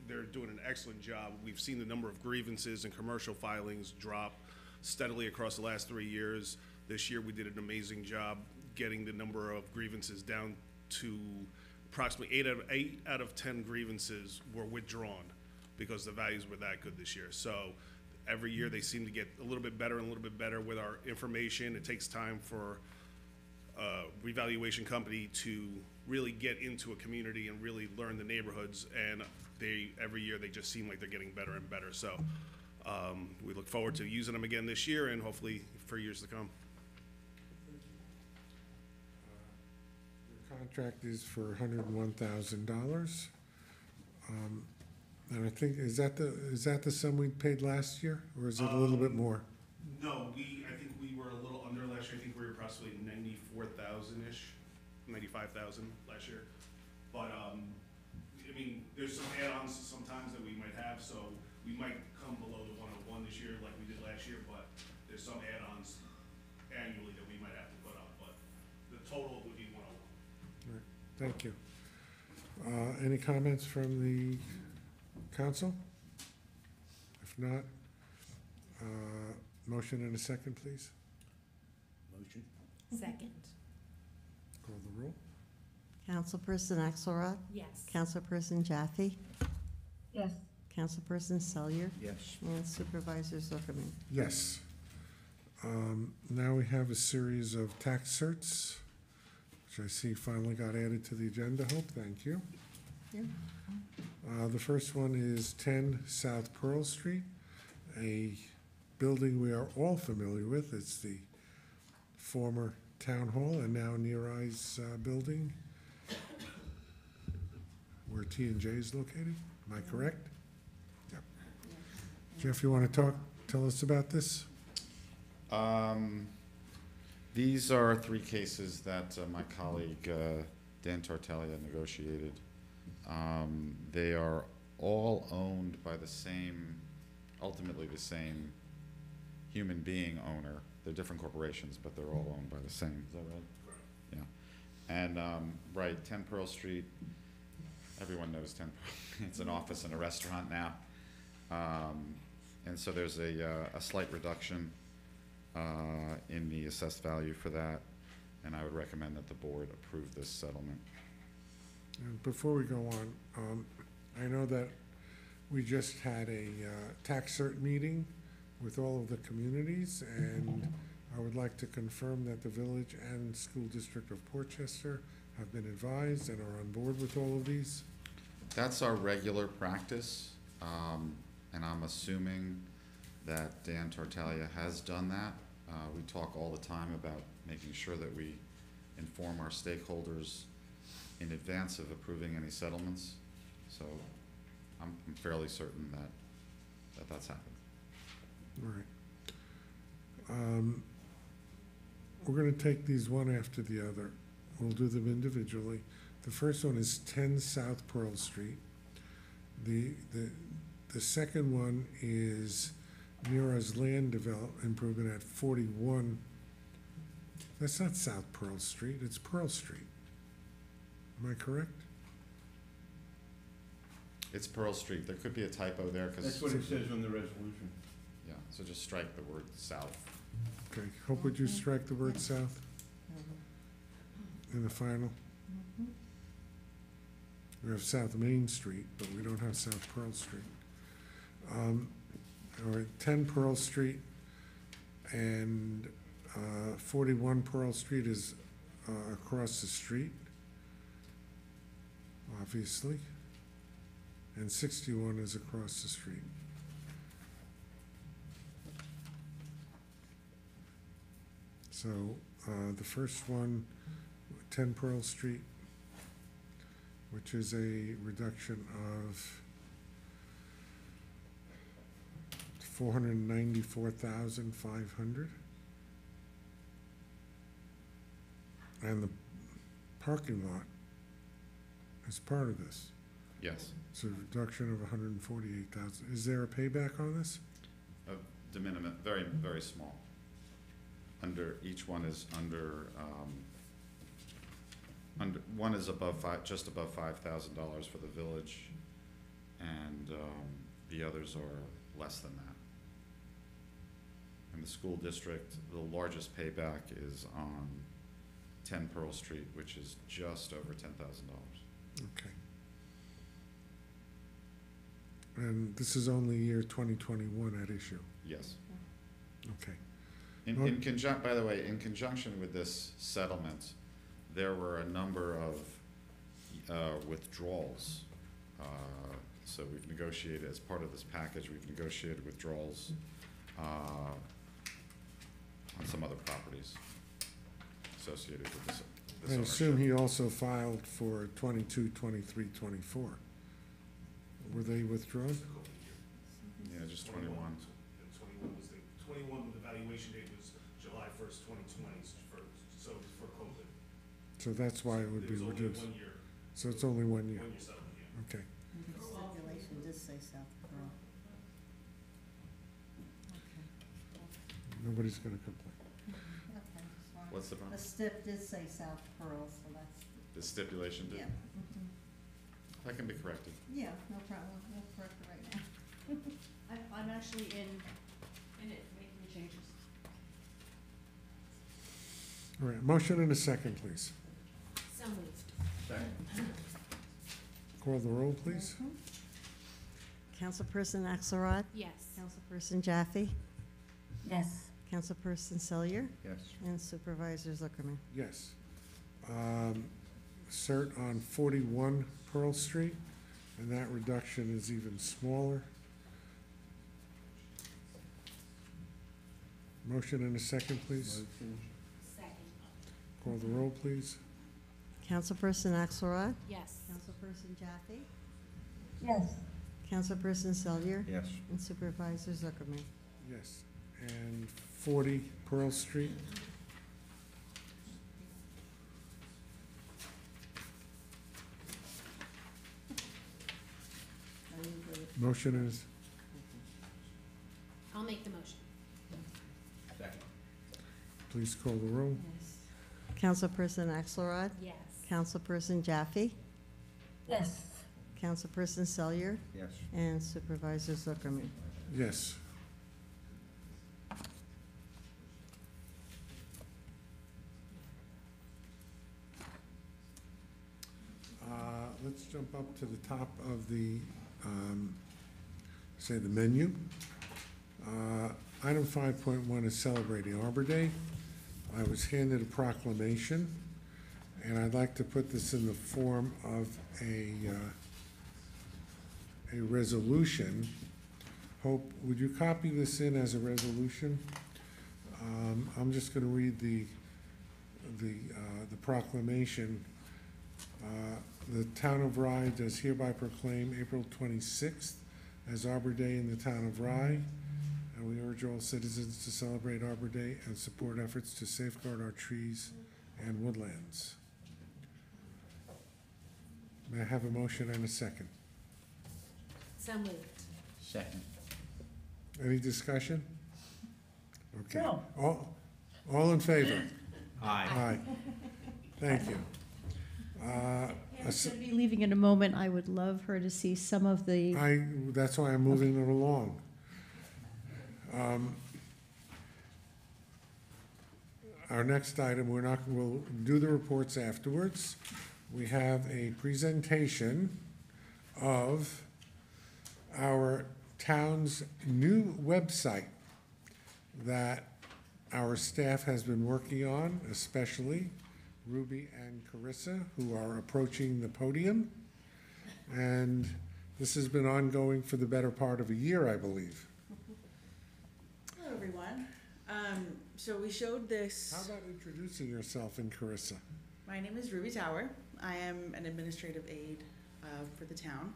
they're doing an excellent job. We've seen the number of grievances and commercial filings drop steadily across the last 3 years. This year, we did an amazing job getting the number of grievances down to approximately 8 out of 10 grievances were withdrawn because the values were that good this year. So every year they seem to get a little bit better and a little bit better with our information. It takes time for a revaluation company to really get into a community and really learn the neighborhoods, and every year they just seem like they're getting better and better. So we look forward to using them again this year and hopefully for years to come. The contract is for $101,000. And I think, is that the sum we paid last year, or is it a little bit more? No, I think we were a little under last year. I think we were approximately 94,000-ish, 95,000 last year. But, I mean, there's some add-ons sometimes that we might have, so we might come below the 101 this year like we did last year, but there's some add-ons annually that we might have to put up, but the total would be 101. All right, thank you. Any comments from the council? If not, motion and a second, please. Motion. Second. Call the roll. Councilperson Axelrod? Yes. Councilperson Jaffe? Yes. Councilperson Selyer? Yes. And Supervisor Zuckerman? Yes. Now we have a series of tax certs, which I see finally got added to the agenda. Hope, thank you. Yeah. The first one is 10 South Pearl Street, a building we are all familiar with. It's the former town hall and now Near-Eyes building where T&J is located. Am I correct? Yep. Jeff, you want to tell us about this? These are 3 cases that my colleague Dan Tartaglia negotiated. They are all owned by ultimately the same human being owner. They're different corporations, but they're all owned by the same, is that right? Yeah. And, right, 10 Pearl Street, everyone knows 10 Pearl. It's an office and a restaurant now. And so there's a slight reduction in the assessed value for that, and I would recommend that the board approve this settlement. And before we go on, I know that we just had a tax cert meeting with all of the communities, and I would like to confirm that the village and school district of Portchester have been advised and are on board with all of these. That's our regular practice, and I'm assuming that Dan Tartaglia has done that. We talk all the time about making sure that we inform our stakeholders in advance of approving any settlements. So I'm fairly certain that that's happened. All right. We're gonna take these one after the other. We'll do them individually. The first one is 10 South Pearl Street. The second one is Mira's Land Improvement at 41. That's not South Pearl Street, it's Pearl Street. Am I correct? It's Pearl Street. There could be a typo there, because, That's what it says on the resolution. yeah, so just strike the word south. Okay, hope would you strike the word south in the final? We have South Main Street, but we don't have South Pearl Street. All right, 10 Pearl Street and 41 Pearl Street is across the street, obviously, and 61 is across the street. So the first one, 10 Pearl Street, which is a reduction of $494,500. And the parking lot is part of this. Yes, It's a reduction of $148,000. Is there a payback on this? de minimis, very, very small. Each one is under, one is above just above $5,000 for the village, and the others are less than that. In the school district, the largest payback is on 10 Pearl Street, which is just over $10,000. Okay. And this is only year 2021 at issue? Yes. Okay. In by the way, in conjunction with this settlement, there were a number of withdrawals. So we've negotiated, as part of this package, we've negotiated withdrawals on some other properties associated with this I ownership. assume he also filed for 22, 23, 24. Were they withdrawn? Yeah, just 21. 21, the valuation date was July 1st, 2020, so for COVID. So that's why it would be It was only reduced. 1 year, So it's only 1 year? 1 year settlement, yeah. Okay. The stipulation does say South Pearl. Nobody's gonna complain. What's the The problem? stip did say South Pearl, so that's, The stipulation did? yeah. That can be corrected. Yeah, no problem, we'll correct it right now. I'm actually in it, making the changes. All right, motion and a second, please. So moved. Call the roll, please. Councilperson Axelrod? Yes. Councilperson Jaffe? Yes. Councilperson Selyer? Yes. And Supervisor Zuckerman? Yes. Cert on 41 Pearl Street, and that reduction is even smaller. Motion and a second, please. Second. Call the roll, please. Councilperson Axelrod? Yes. Councilperson Jaffe? Yes. Councilperson Selyer? Yes. And Supervisor Zuckerman? Yes. And 40 Pearl Street. Are you good? Motion is, I'll make the motion. Please call the roll. Councilperson Axelrod? Yes. Councilperson Jaffe? Yes. Councilperson Selyer? Yes. And Supervisor Zuckerman? Yes. Let's jump up to the top of the, say, the menu. Item 5.1 is celebrating Arbor Day. I was handed a proclamation, and I'd like to put this in the form of a resolution. Hope, would you copy this in as a resolution? I'm just gonna read the proclamation. The town of Rye does hereby proclaim April 26th as Arbor Day in the town of Rye. And we urge all citizens to celebrate Arbor Day and support efforts to safeguard our trees and woodlands. May I have a motion and a second? So moved. Second. Any discussion? Okay. No. All in favor? Aye. Aye. Thank you. Pam's going to be leaving in a moment. I would love her to see some of the, That's why I'm moving it along. Our next item, we'll do the reports afterwards. We have a presentation of our town's new website that our staff has been working on, especially Ruby and Carissa, who are approaching the podium. And this has been ongoing for the better part of a year, I believe. Hello, everyone. So we showed this. How about introducing yourself and Carissa? My name is Ruby Tower. I am an administrative aide for the town.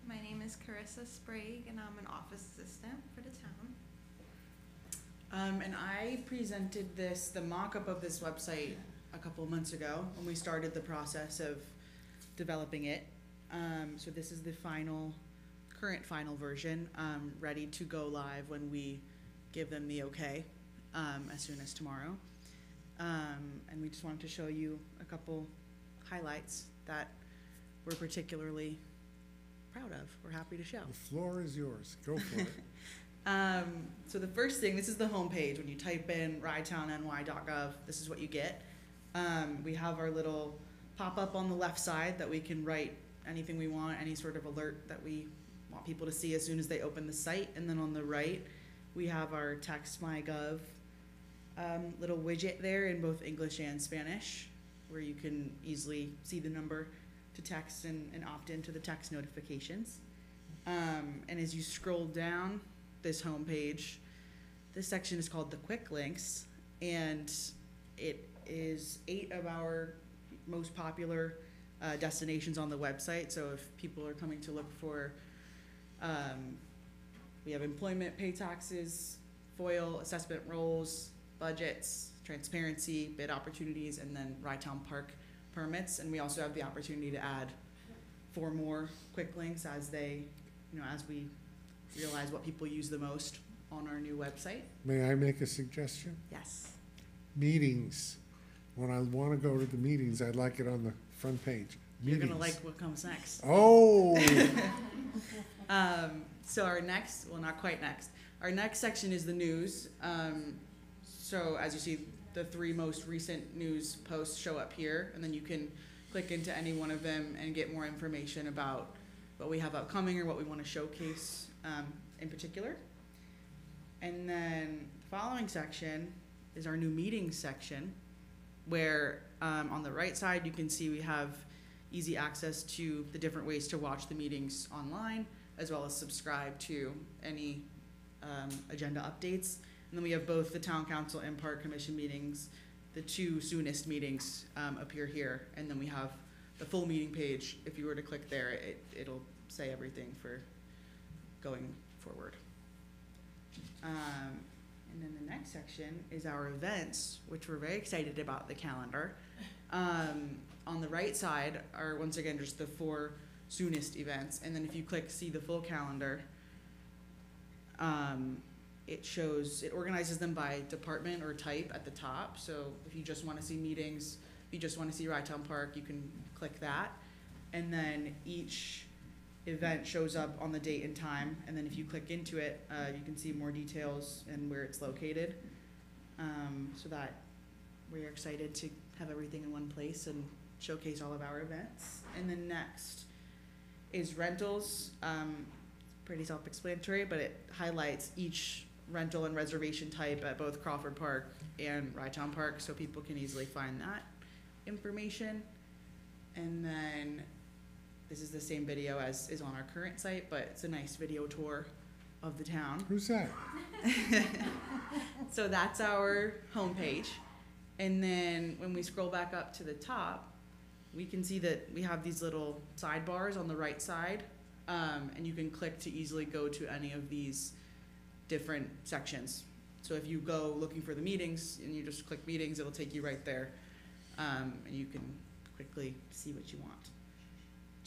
My name is Carissa Sprague, and I'm an office assistant for the town. And I presented the mock-up of this website a couple of months ago when we started the process of developing it. So this is the current final version, ready to go live when we give them the okay, as soon as tomorrow. And we just wanted to show you a couple highlights that we're particularly proud of, we're happy to show. The floor is yours. Go for it. So the first thing, this is the homepage. When you type in rytowny.gov, this is what you get. We have our little pop-up on the left side that we can write anything we want, any sort of alert that we want people to see as soon as they open the site. And then on the right, we have our Text My Gov little widget there in both English and Spanish, where you can easily see the number to text and opt into the text notifications. And as you scroll down this homepage, this section is called the Quick Links, and it is 8 of our most popular destinations on the website. So if people are coming to look for, we have employment, pay taxes, FOIL, assessment rolls, budgets, transparency, bid opportunities, and then Rytown Park permits. And we also have the opportunity to add 4 more quick links as we realize what people use the most on our new website. May I make a suggestion? Yes. Meetings. When I want to go to the meetings, I'd like it on the front page. You're Meetings. gonna like what comes next. Oh! So our next, well, not quite next. Our next section is the news. So as you see, the 3 most recent news posts show up here, and then you can click into any one of them and get more information about what we have upcoming or what we want to showcase in particular. And then the following section is our new meetings section, where on the right side you can see we have easy access to the different ways to watch the meetings online, as well as subscribe to any agenda updates. And then we have both the town council and park commission meetings. The 2 soonest meetings appear here, and then we have the full meeting page. If you were to click there, it'll say everything for going forward. And then the next section is our events, which we're very excited about the calendar. On the right side are, once again, just the 4 soonest events. And then if you click see the full calendar, it organizes them by department or type at the top. So if you just wanna see meetings, if you just wanna see Rye Town Park, you can click that. And then each event shows up on the date and time, and then if you click into it, you can see more details and where it's located. So that we're excited to have everything in one place and showcase all of our events. And then next is rentals. Pretty self-explanatory, but it highlights each rental and reservation type at both Crawford Park and Rye Town Park, so people can easily find that information. And then this is the same video as is on our current site, but it's a nice video tour of the town. Who's that? So that's our homepage. And then when we scroll back up to the top, we can see that we have these little sidebars on the right side. And you can click to easily go to any of these different sections. So if you go looking for the meetings and you just click meetings, it'll take you right there. And you can quickly see what you want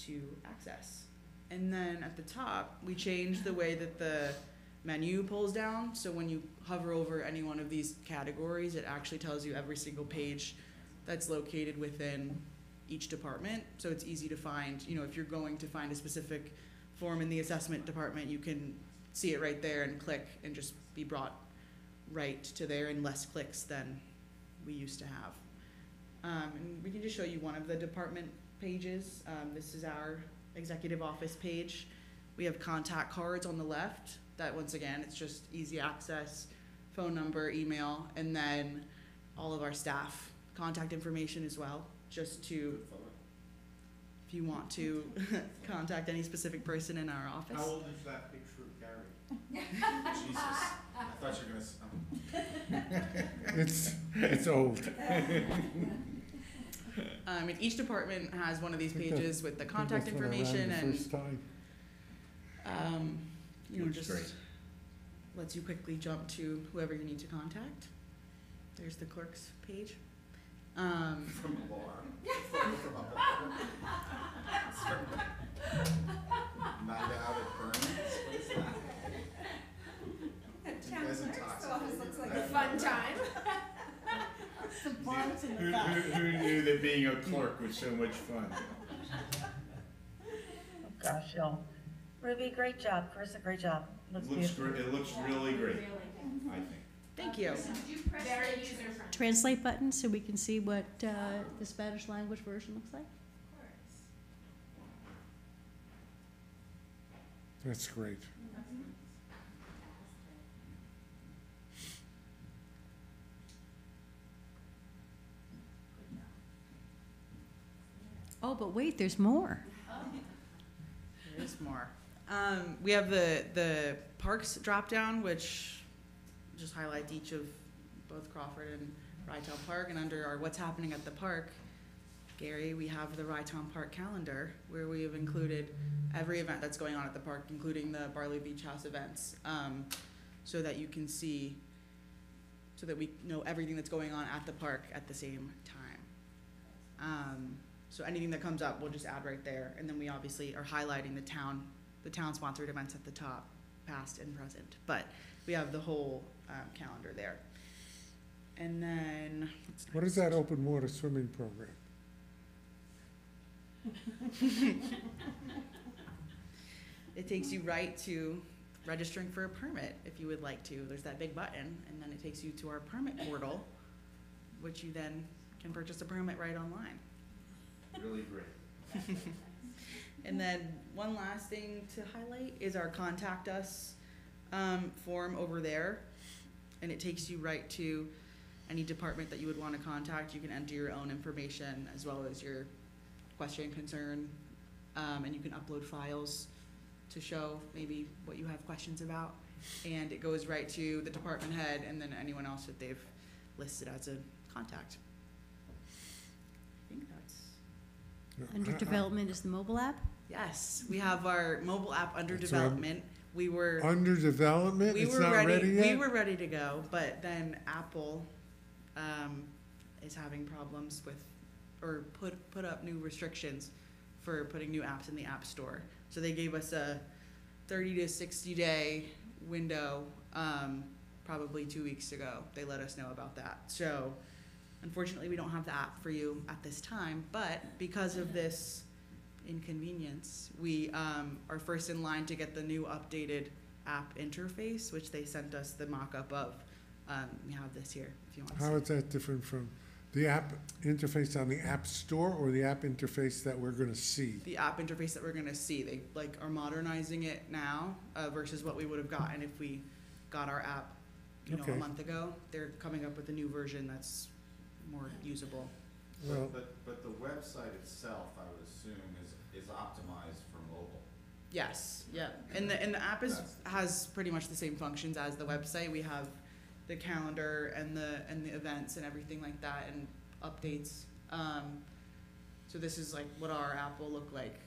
to access. And then at the top, we changed the way that the menu pulls down. So when you hover over any one of these categories, it actually tells you every single page that's located within each department. So it's easy to find, you know, if you're going to find a specific form in the assessment department, you can see it right there and click and just be brought right to there in less clicks than we used to have. And we can just show you one of the department pages. This is our executive office page. We have contact cards on the left. That, once again, it's just easy access, phone number, email, and then all of our staff contact information as well, just to, if you want to contact any specific person in our office. How old is that picture of Gary? Jesus, I thought you were gonna. It's old. And each department has one of these pages with the contact That's when I ran information the and, first time. you know, Looks just great. lets you quickly jump to whoever you need to contact. There's the clerk's page. From a bar. From a bar. Night out at Burns? What is that? You guys intoxicated? Looks like a fun time. The bonds in Who, who knew that being a clerk was so much fun? Oh, gosh, y'all. Ruby, great job. Carissa, great job. Looks beautiful. It looks really great, I think. Thank you. Very user-friendly. Translate button so we can see what the Spanish language version looks like. That's great. Oh, but wait, there's more. There is more. We have the parks drop-down, which just highlights each of both Crawford and Rye Town Park. And under our what's happening at the park, Gary, we have the Rye Town Park calendar, where we have included every event that's going on at the park, including the Barley Beach House events, so that you can see, so that we know everything that's going on at the park at the same time. So anything that comes up, we'll just add right there. And then we obviously are highlighting the town-sponsored events at the top, past and present. But we have the whole calendar there. And then, What is that open water swimming program? it takes you right to registering for a permit if you would like to. There's that big button, and then it takes you to our permit portal, which you then can purchase a permit right online. Really great. And then one last thing to highlight is our contact us form over there. And it takes you right to any department that you would want to contact. You can enter your own information as well as your question, concern, and you can upload files to show maybe what you have questions about. And it goes right to the department head and then anyone else that they've listed as a contact. I think that's... Under development is the mobile app. Yes, we have our mobile app under That's development. We were Under development? we It's were not ready yet? We were ready to go, but then Apple is having problems with, or put up new restrictions for putting new apps in the App Store. So they gave us a 30 to 60 day window, probably 2 weeks ago. They let us know about that. So unfortunately, we don't have the app for you at this time, but because of this inconvenience, we are first in line to get the new updated app interface, which they sent us the mock-up of. We have this here, if you want to see. How is that different from the app interface on the App Store or the app interface that we're gonna see? The app interface that we're gonna see. They are modernizing it now versus what we would have gotten if we got our app, Okay. a month ago. They're coming up with a new version that's more usable. Well, But the website itself, I would assume, is optimized for mobile. Yes, yeah, and the app has pretty much the same functions as the website. We have the calendar and the events and everything like that, and updates. So this is like what our app will look like.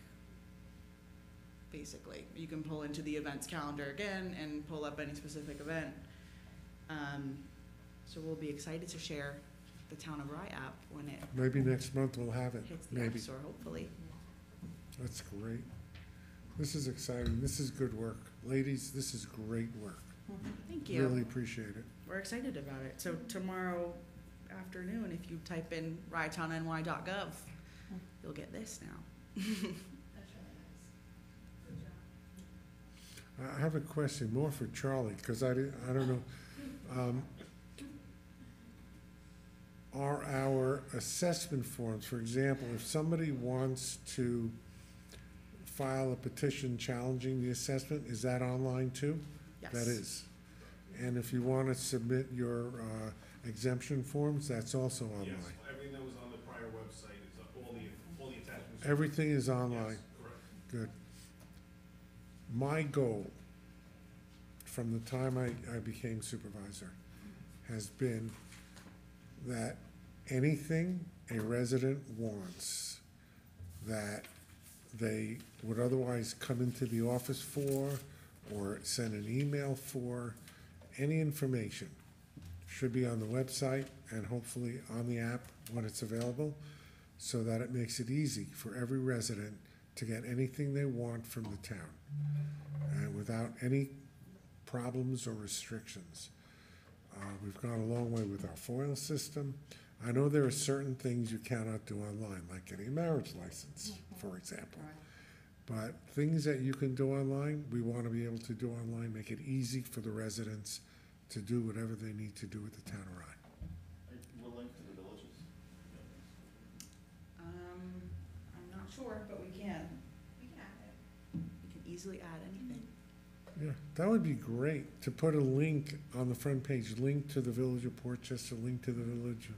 Basically, you can pull into the events calendar again and pull up any specific event. So we'll be excited to share the Town of Rye app when it maybe next month we'll have it, hits the App maybe. Store, hopefully. That's great. This is exciting. This is good work. Ladies, this is great work. Thank you. Really appreciate it. We're excited about it. So tomorrow afternoon, if you type in ryetownny.gov, you'll get this now. I have a question more for Charlie, because I don't know. Are our assessment forms, for example, if somebody wants to file a petition challenging the assessment, is that online too? Yes. That is. And if you want to submit your exemption forms, that's also online. Yes, everything that was on the prior website is all the attachments. Everything is online. Yes, correct. Good. My goal from the time I became supervisor has been that anything a resident wants that they would otherwise come into the office for or send an email for, any information should be on the website and hopefully on the app when it's available, so that it makes it easy for every resident to get anything they want from the town, and without any problems or restrictions. We've gone a long way with our FOIL system. I know there are certain things you cannot do online, like getting a marriage license, for example. But things that you can do online, we want to be able to do online, make it easy for the residents to do whatever they need to do with the town of Rye. We'll link to the villages. I'm not sure, but we can. We can add it. We can easily add anything. Yeah, that would be great, to put a link on the front page, link to the Village of Portchester, link to the Village of,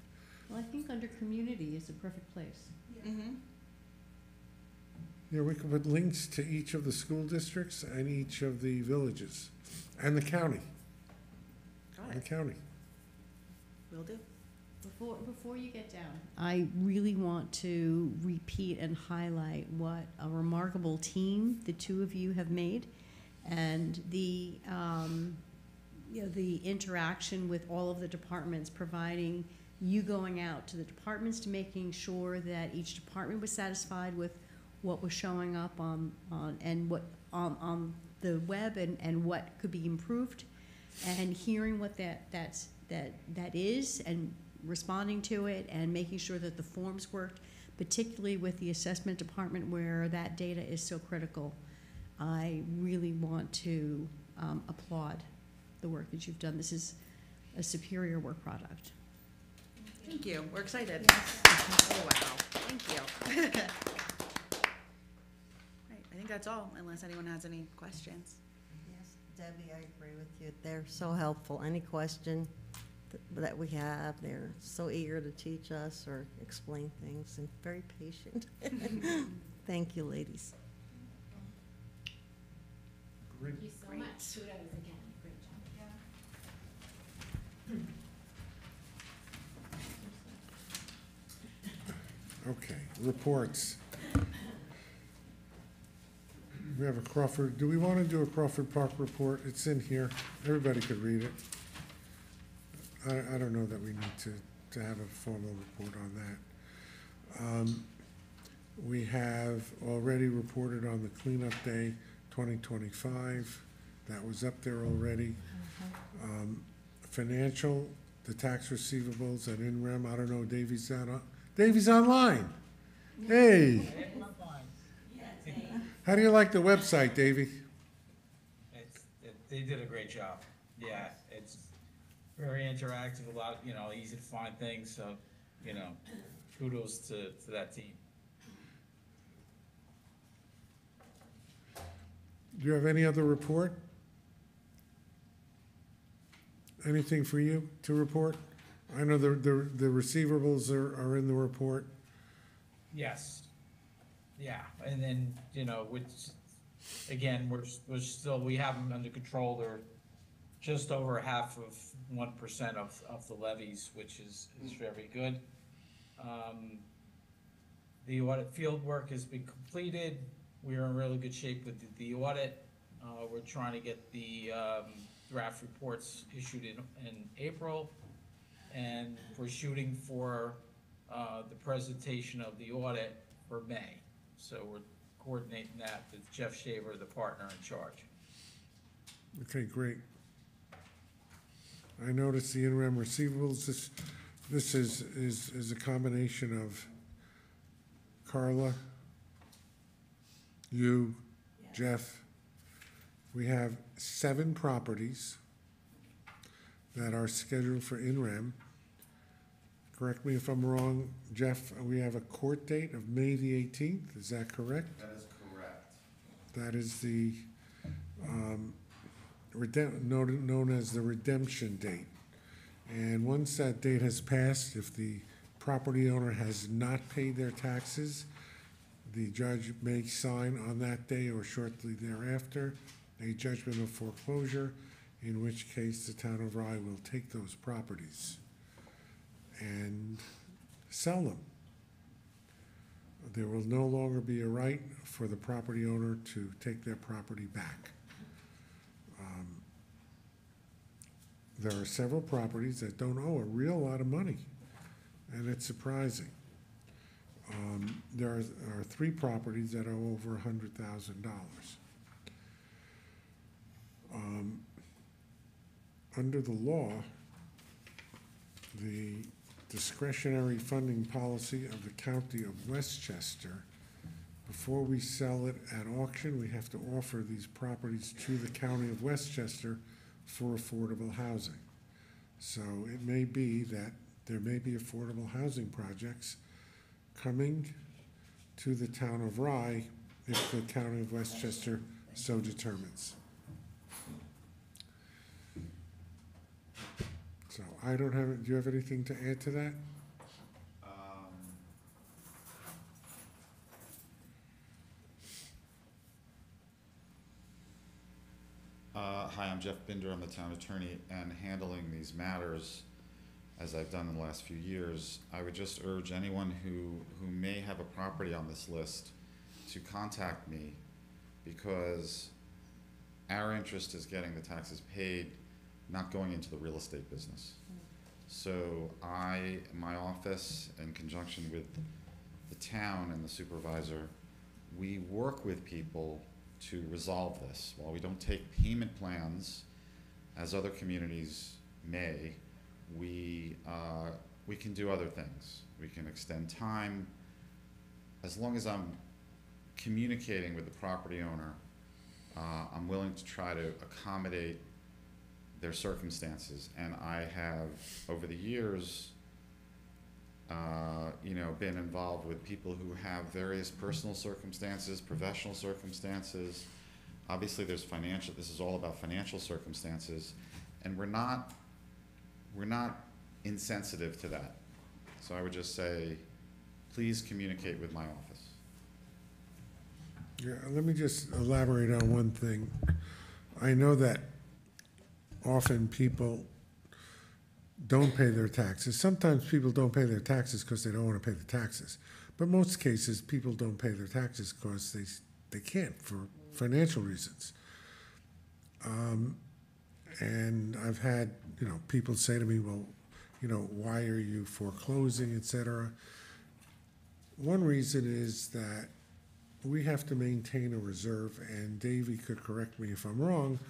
Well, I think under community is the perfect place. Mm-hmm. yeah, we could put links to each of the school districts and each of the villages, and the county, Got the it. county. Will do. Before you get down, I really want to repeat and highlight what a remarkable team the two of you have made, and the the interaction with all of the departments, providing you going out to the departments to making sure that each department was satisfied with what was showing up on the web and what could be improved, and hearing what that is, and responding to it, and making sure that the forms worked, particularly with the assessment department where that data is so critical. I really want to applaud the work that you've done. This is a superior work product. Thank you. We're excited. Yes. Oh, wow. Thank you. Right, I think that's all, unless anyone has any questions. Yes, Debbie, I agree with you. They're so helpful. Any question that we have, they're so eager to teach us or explain things, and very patient. Thank you, ladies. Great. Thank you so Great. much. Kudos again. Great job. Okay, reports. We have a Crawford, do we want to do a Crawford Park report? It's in here, everybody could read it. I don't know that we need to have a formal report on that. We have already reported on the cleanup day 2025. that was up there already. Financial, the tax receivables and in rem, I don't know, Davey's online. Hey, how do you like the website, Davey? They did a great job. Yeah, it's very interactive, a lot, easy to find things, so, kudos to that team. Do you have any other report? Anything for you to report? I know the receivables are in the report. Yes. Yeah, and then, which, again, we're still, we have them under control. They're just over half of 1% of the levies, which is very good. The audit field work has been completed. We are in really good shape with the audit. We're trying to get the draft reports issued in April, and we're shooting for the presentation of the audit for May. So we're coordinating that with Jeff Shaver, the partner in charge. Okay, great. I noticed the in rem receivables. This is a combination of Carla, you, Jeff. We have 7 properties that are scheduled for in rem. Correct me if I'm wrong, Jeff, we have a court date of May the 18th, is that correct? That is correct. That is the, known as the redemption date. And once that date has passed, if the property owner has not paid their taxes, the judge may sign on that day or shortly thereafter a judgment of foreclosure, in which case the town of Rye will take those properties and sell them. There will no longer be a right for the property owner to take their property back. There are several properties that don't owe a real lot of money, and it's surprising. There are 3 properties that owe over $100,000. Under the law, the discretionary funding policy of the County of Westchester, before we sell it at auction, we have to offer these properties to the County of Westchester for affordable housing. So it may be that there may be affordable housing projects coming to the town of Rye if the County of Westchester so determines. So I don't have, do you have anything to add to that? Hi, I'm Jeff Binder. I'm the town attorney, and handling these matters, as I've done in the last few years, I would just urge anyone who may have a property on this list to contact me, because our interest is getting the taxes paid, not going into the real estate business. So my office, in conjunction with the town and the supervisor, we work with people to resolve this. While we don't take payment plans, as other communities may, we can do other things. We can extend time. As long as I'm communicating with the property owner, I'm willing to try to accommodate their circumstances. And I have, over the years, been involved with people who have various personal circumstances, professional circumstances. Obviously there's financial, this is all about financial circumstances, and we're not insensitive to that. So I would just say, please communicate with my office. Yeah, let me just elaborate on one thing. I know that often people don't pay their taxes. Sometimes people don't pay their taxes because they don't want to pay the taxes. But most cases, people don't pay their taxes because they can't for financial reasons. And I've had, people say to me, well, why are you foreclosing, et cetera. One reason is that we have to maintain a reserve, and Davey could correct me if I'm wrong,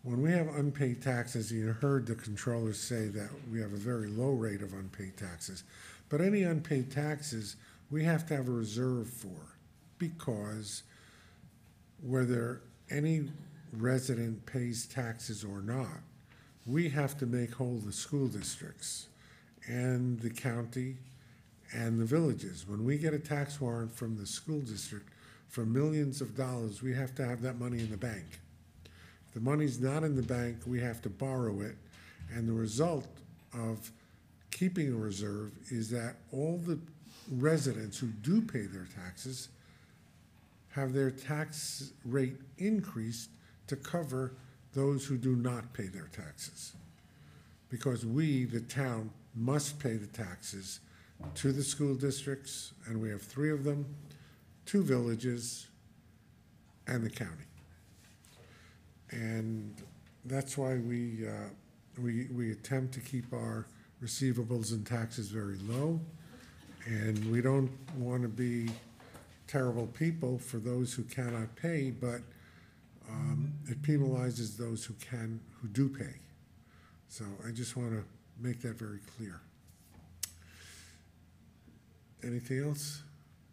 when we have unpaid taxes, you heard the controllers say that we have a very low rate of unpaid taxes. But any unpaid taxes, we have to have a reserve for, because whether any resident pays taxes or not, we have to make whole the school districts and the county and the villages. When we get a tax warrant from the school district for millions of dollars, we have to have that money in the bank. If the money's not in the bank, we have to borrow it. And the result of keeping a reserve is that all the residents who do pay their taxes have their tax rate increased to cover those who do not pay their taxes. Because we, the town, must pay the taxes to the school districts, and we have 3 of them, 2 villages, and the county. And that's why we attempt to keep our receivables and taxes very low, and we don't want to be terrible people for those who cannot pay, but it penalizes those who do pay. So I just want to make that very clear. Anything else?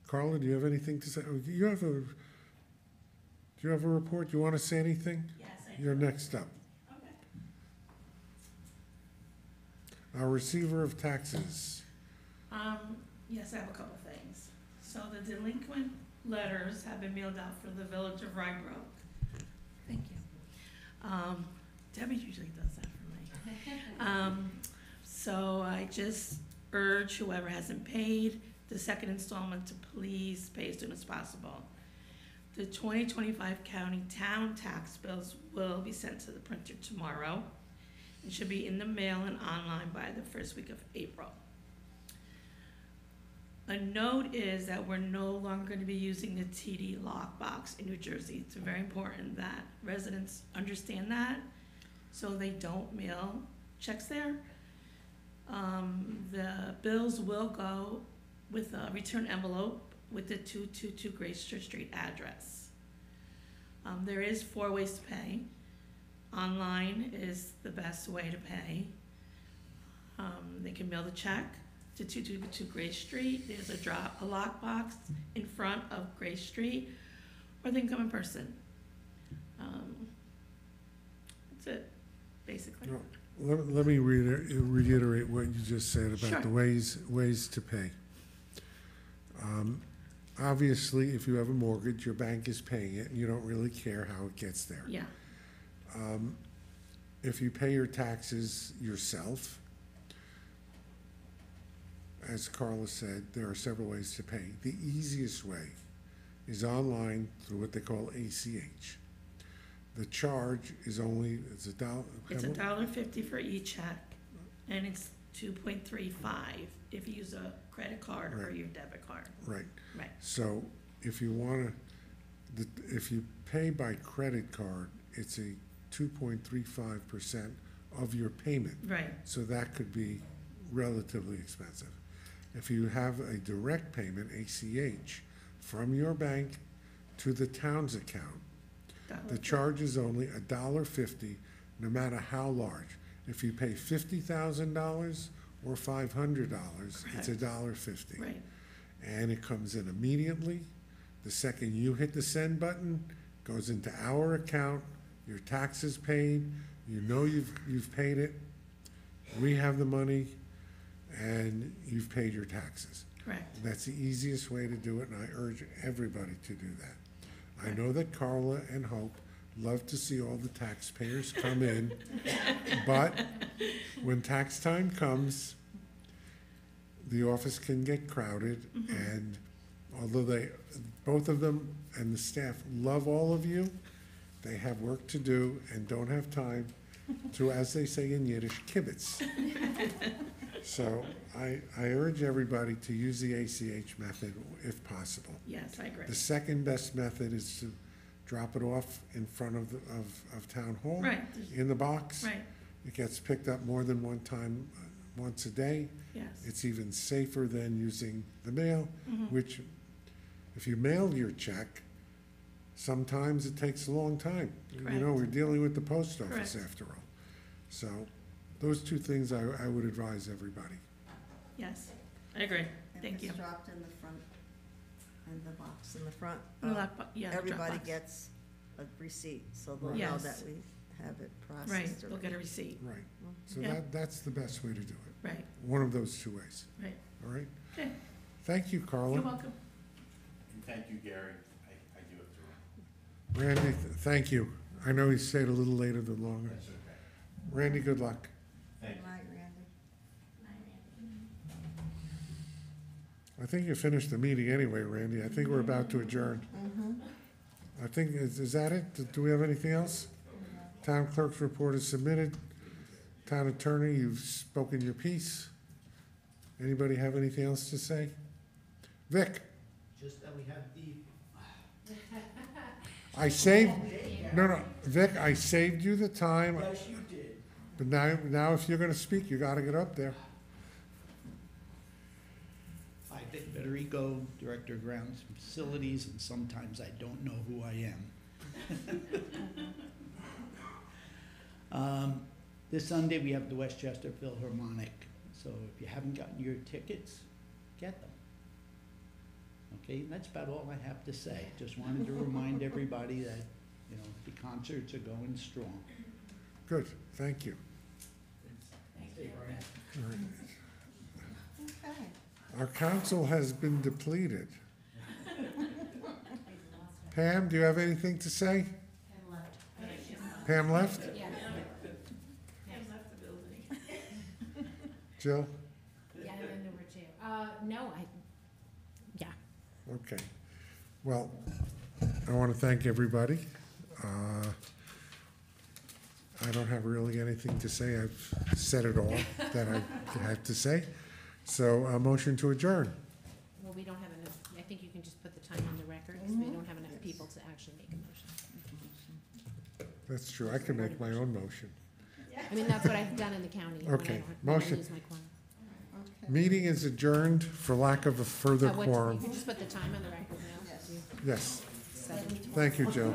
Carla, do you have anything to say? Do you have a report? Do you want to say anything? Yes, I do. You're next up. Okay. Our receiver of taxes. Yes, I have a couple things. So the delinquent letters have been mailed out for the village of Rye Brook. Thank you. Debbie usually does that for me. So I just urge whoever hasn't paid the second installment to please pay as soon as possible. The 2025 county town tax bills will be sent to the printer tomorrow and should be in the mail and online by the first week of April. A note is that we're no longer going to be using the TD lockbox in New Jersey. It's very important that residents understand that, so they don't mail checks there. The bills will go with a return envelope with the 222 Gracechurch Street address. There is 4 ways to pay. Online is the best way to pay. They can mail the check to 222 Grace Street. There's a lockbox in front of Grace Street, or they can come in person. That's it, basically. No. Let me reiterate what you just said about Sure. the ways to pay. Obviously, if you have a mortgage, your bank is paying it, and you don't really care how it gets there. Yeah, If you pay your taxes yourself, as Carla said, there are several ways to pay. The easiest way is online through what they call ACH. The charge is only, it's $1. it's $1.50 for each check, and it's 2.35 if you use a credit card or Right. your debit card. Right. Right. So if you want to, if you pay by credit card, it's a 2.35% of your payment. Right. So that could be relatively expensive. If you have a direct payment, ACH, from your bank to the town's account, the charge is only $1.50, no matter how large. If you pay $50,000 or $500, it's $1.50. Right. And it comes in immediately. The second you hit the send button, goes into our account, your tax is paid, you know you've paid it, we have the money, and you've paid your taxes. Correct. That's the easiest way to do it, and I urge everybody to do that. I know that Carla and Hope love to see all the taxpayers come in, but when tax time comes, the office can get crowded, and although both of them and the staff love all of you, they have work to do and don't have time to, as they say in Yiddish, kibitz. So I urge everybody to use the ACH method if possible. Yes, I agree. The second best method is to drop it off in front of Town Hall. Right. In the box. Right. It gets picked up more than one time, once a day. Yes. It's even safer than using the mail, Mm-hmm. which, if you mail your check, Sometimes it takes a long time. You know, Correct. we're dealing with the post office Correct. after all. So those two things I would advise everybody. Yes, I agree. And Thank you. it's dropped in the front, in the box in the front. The lockbox, yeah, the Everybody Dropbox. gets a receipt, so they'll know Yes. that we have it processed. Right, they'll get a already. receipt, Right. So Yeah. that's the best way to do it. right, One of those two ways. right. All right? Okay, Thank you, Carla. you're welcome. And thank you, Gary. I do have to run. Randy, thank you. I know he stayed a little later than longer. That's okay. Randy, good luck. Thank Good you. night, Randy. I think you finished the meeting anyway, Randy. I think we're about to adjourn. I think, is that it? Do we have anything else? Town clerk's report is submitted. Town attorney, you've spoken your piece. Anybody have anything else to say? Vic, Just that we have the, I saved, no, Vic, I saved you the time, yes, you did. but now if you're gonna speak, you gotta get up there. Hi, Vic Federico, Director of Grounds and Facilities, and sometimes I don't know who I am. This Sunday, we have the Westchester Philharmonic, so if you haven't gotten your tickets, get them. Okay, and that's about all I have to say. Just wanted to remind everybody that, you know, the concerts are going strong. Good, thank you. Okay. Our council has been depleted. Pam, do you have anything to say? Pam left? Yeah. Jill? Yeah, and then number two. No, yeah. Okay. Well, I want to thank everybody. I don't have really anything to say. I've said it all that I had to say. So a motion to adjourn. Well, we don't have enough, I think you can just put the time on the record, because we don't have enough people to actually make a motion. That's true. I can make my own motion. I mean, that's what I've done in the county. when I Okay, don't- when I motion. lose my quorum. Meeting is adjourned for lack of a further You quorum. can just put the time on the record now. Yes. Yes. 7:20. Thank you, Jill.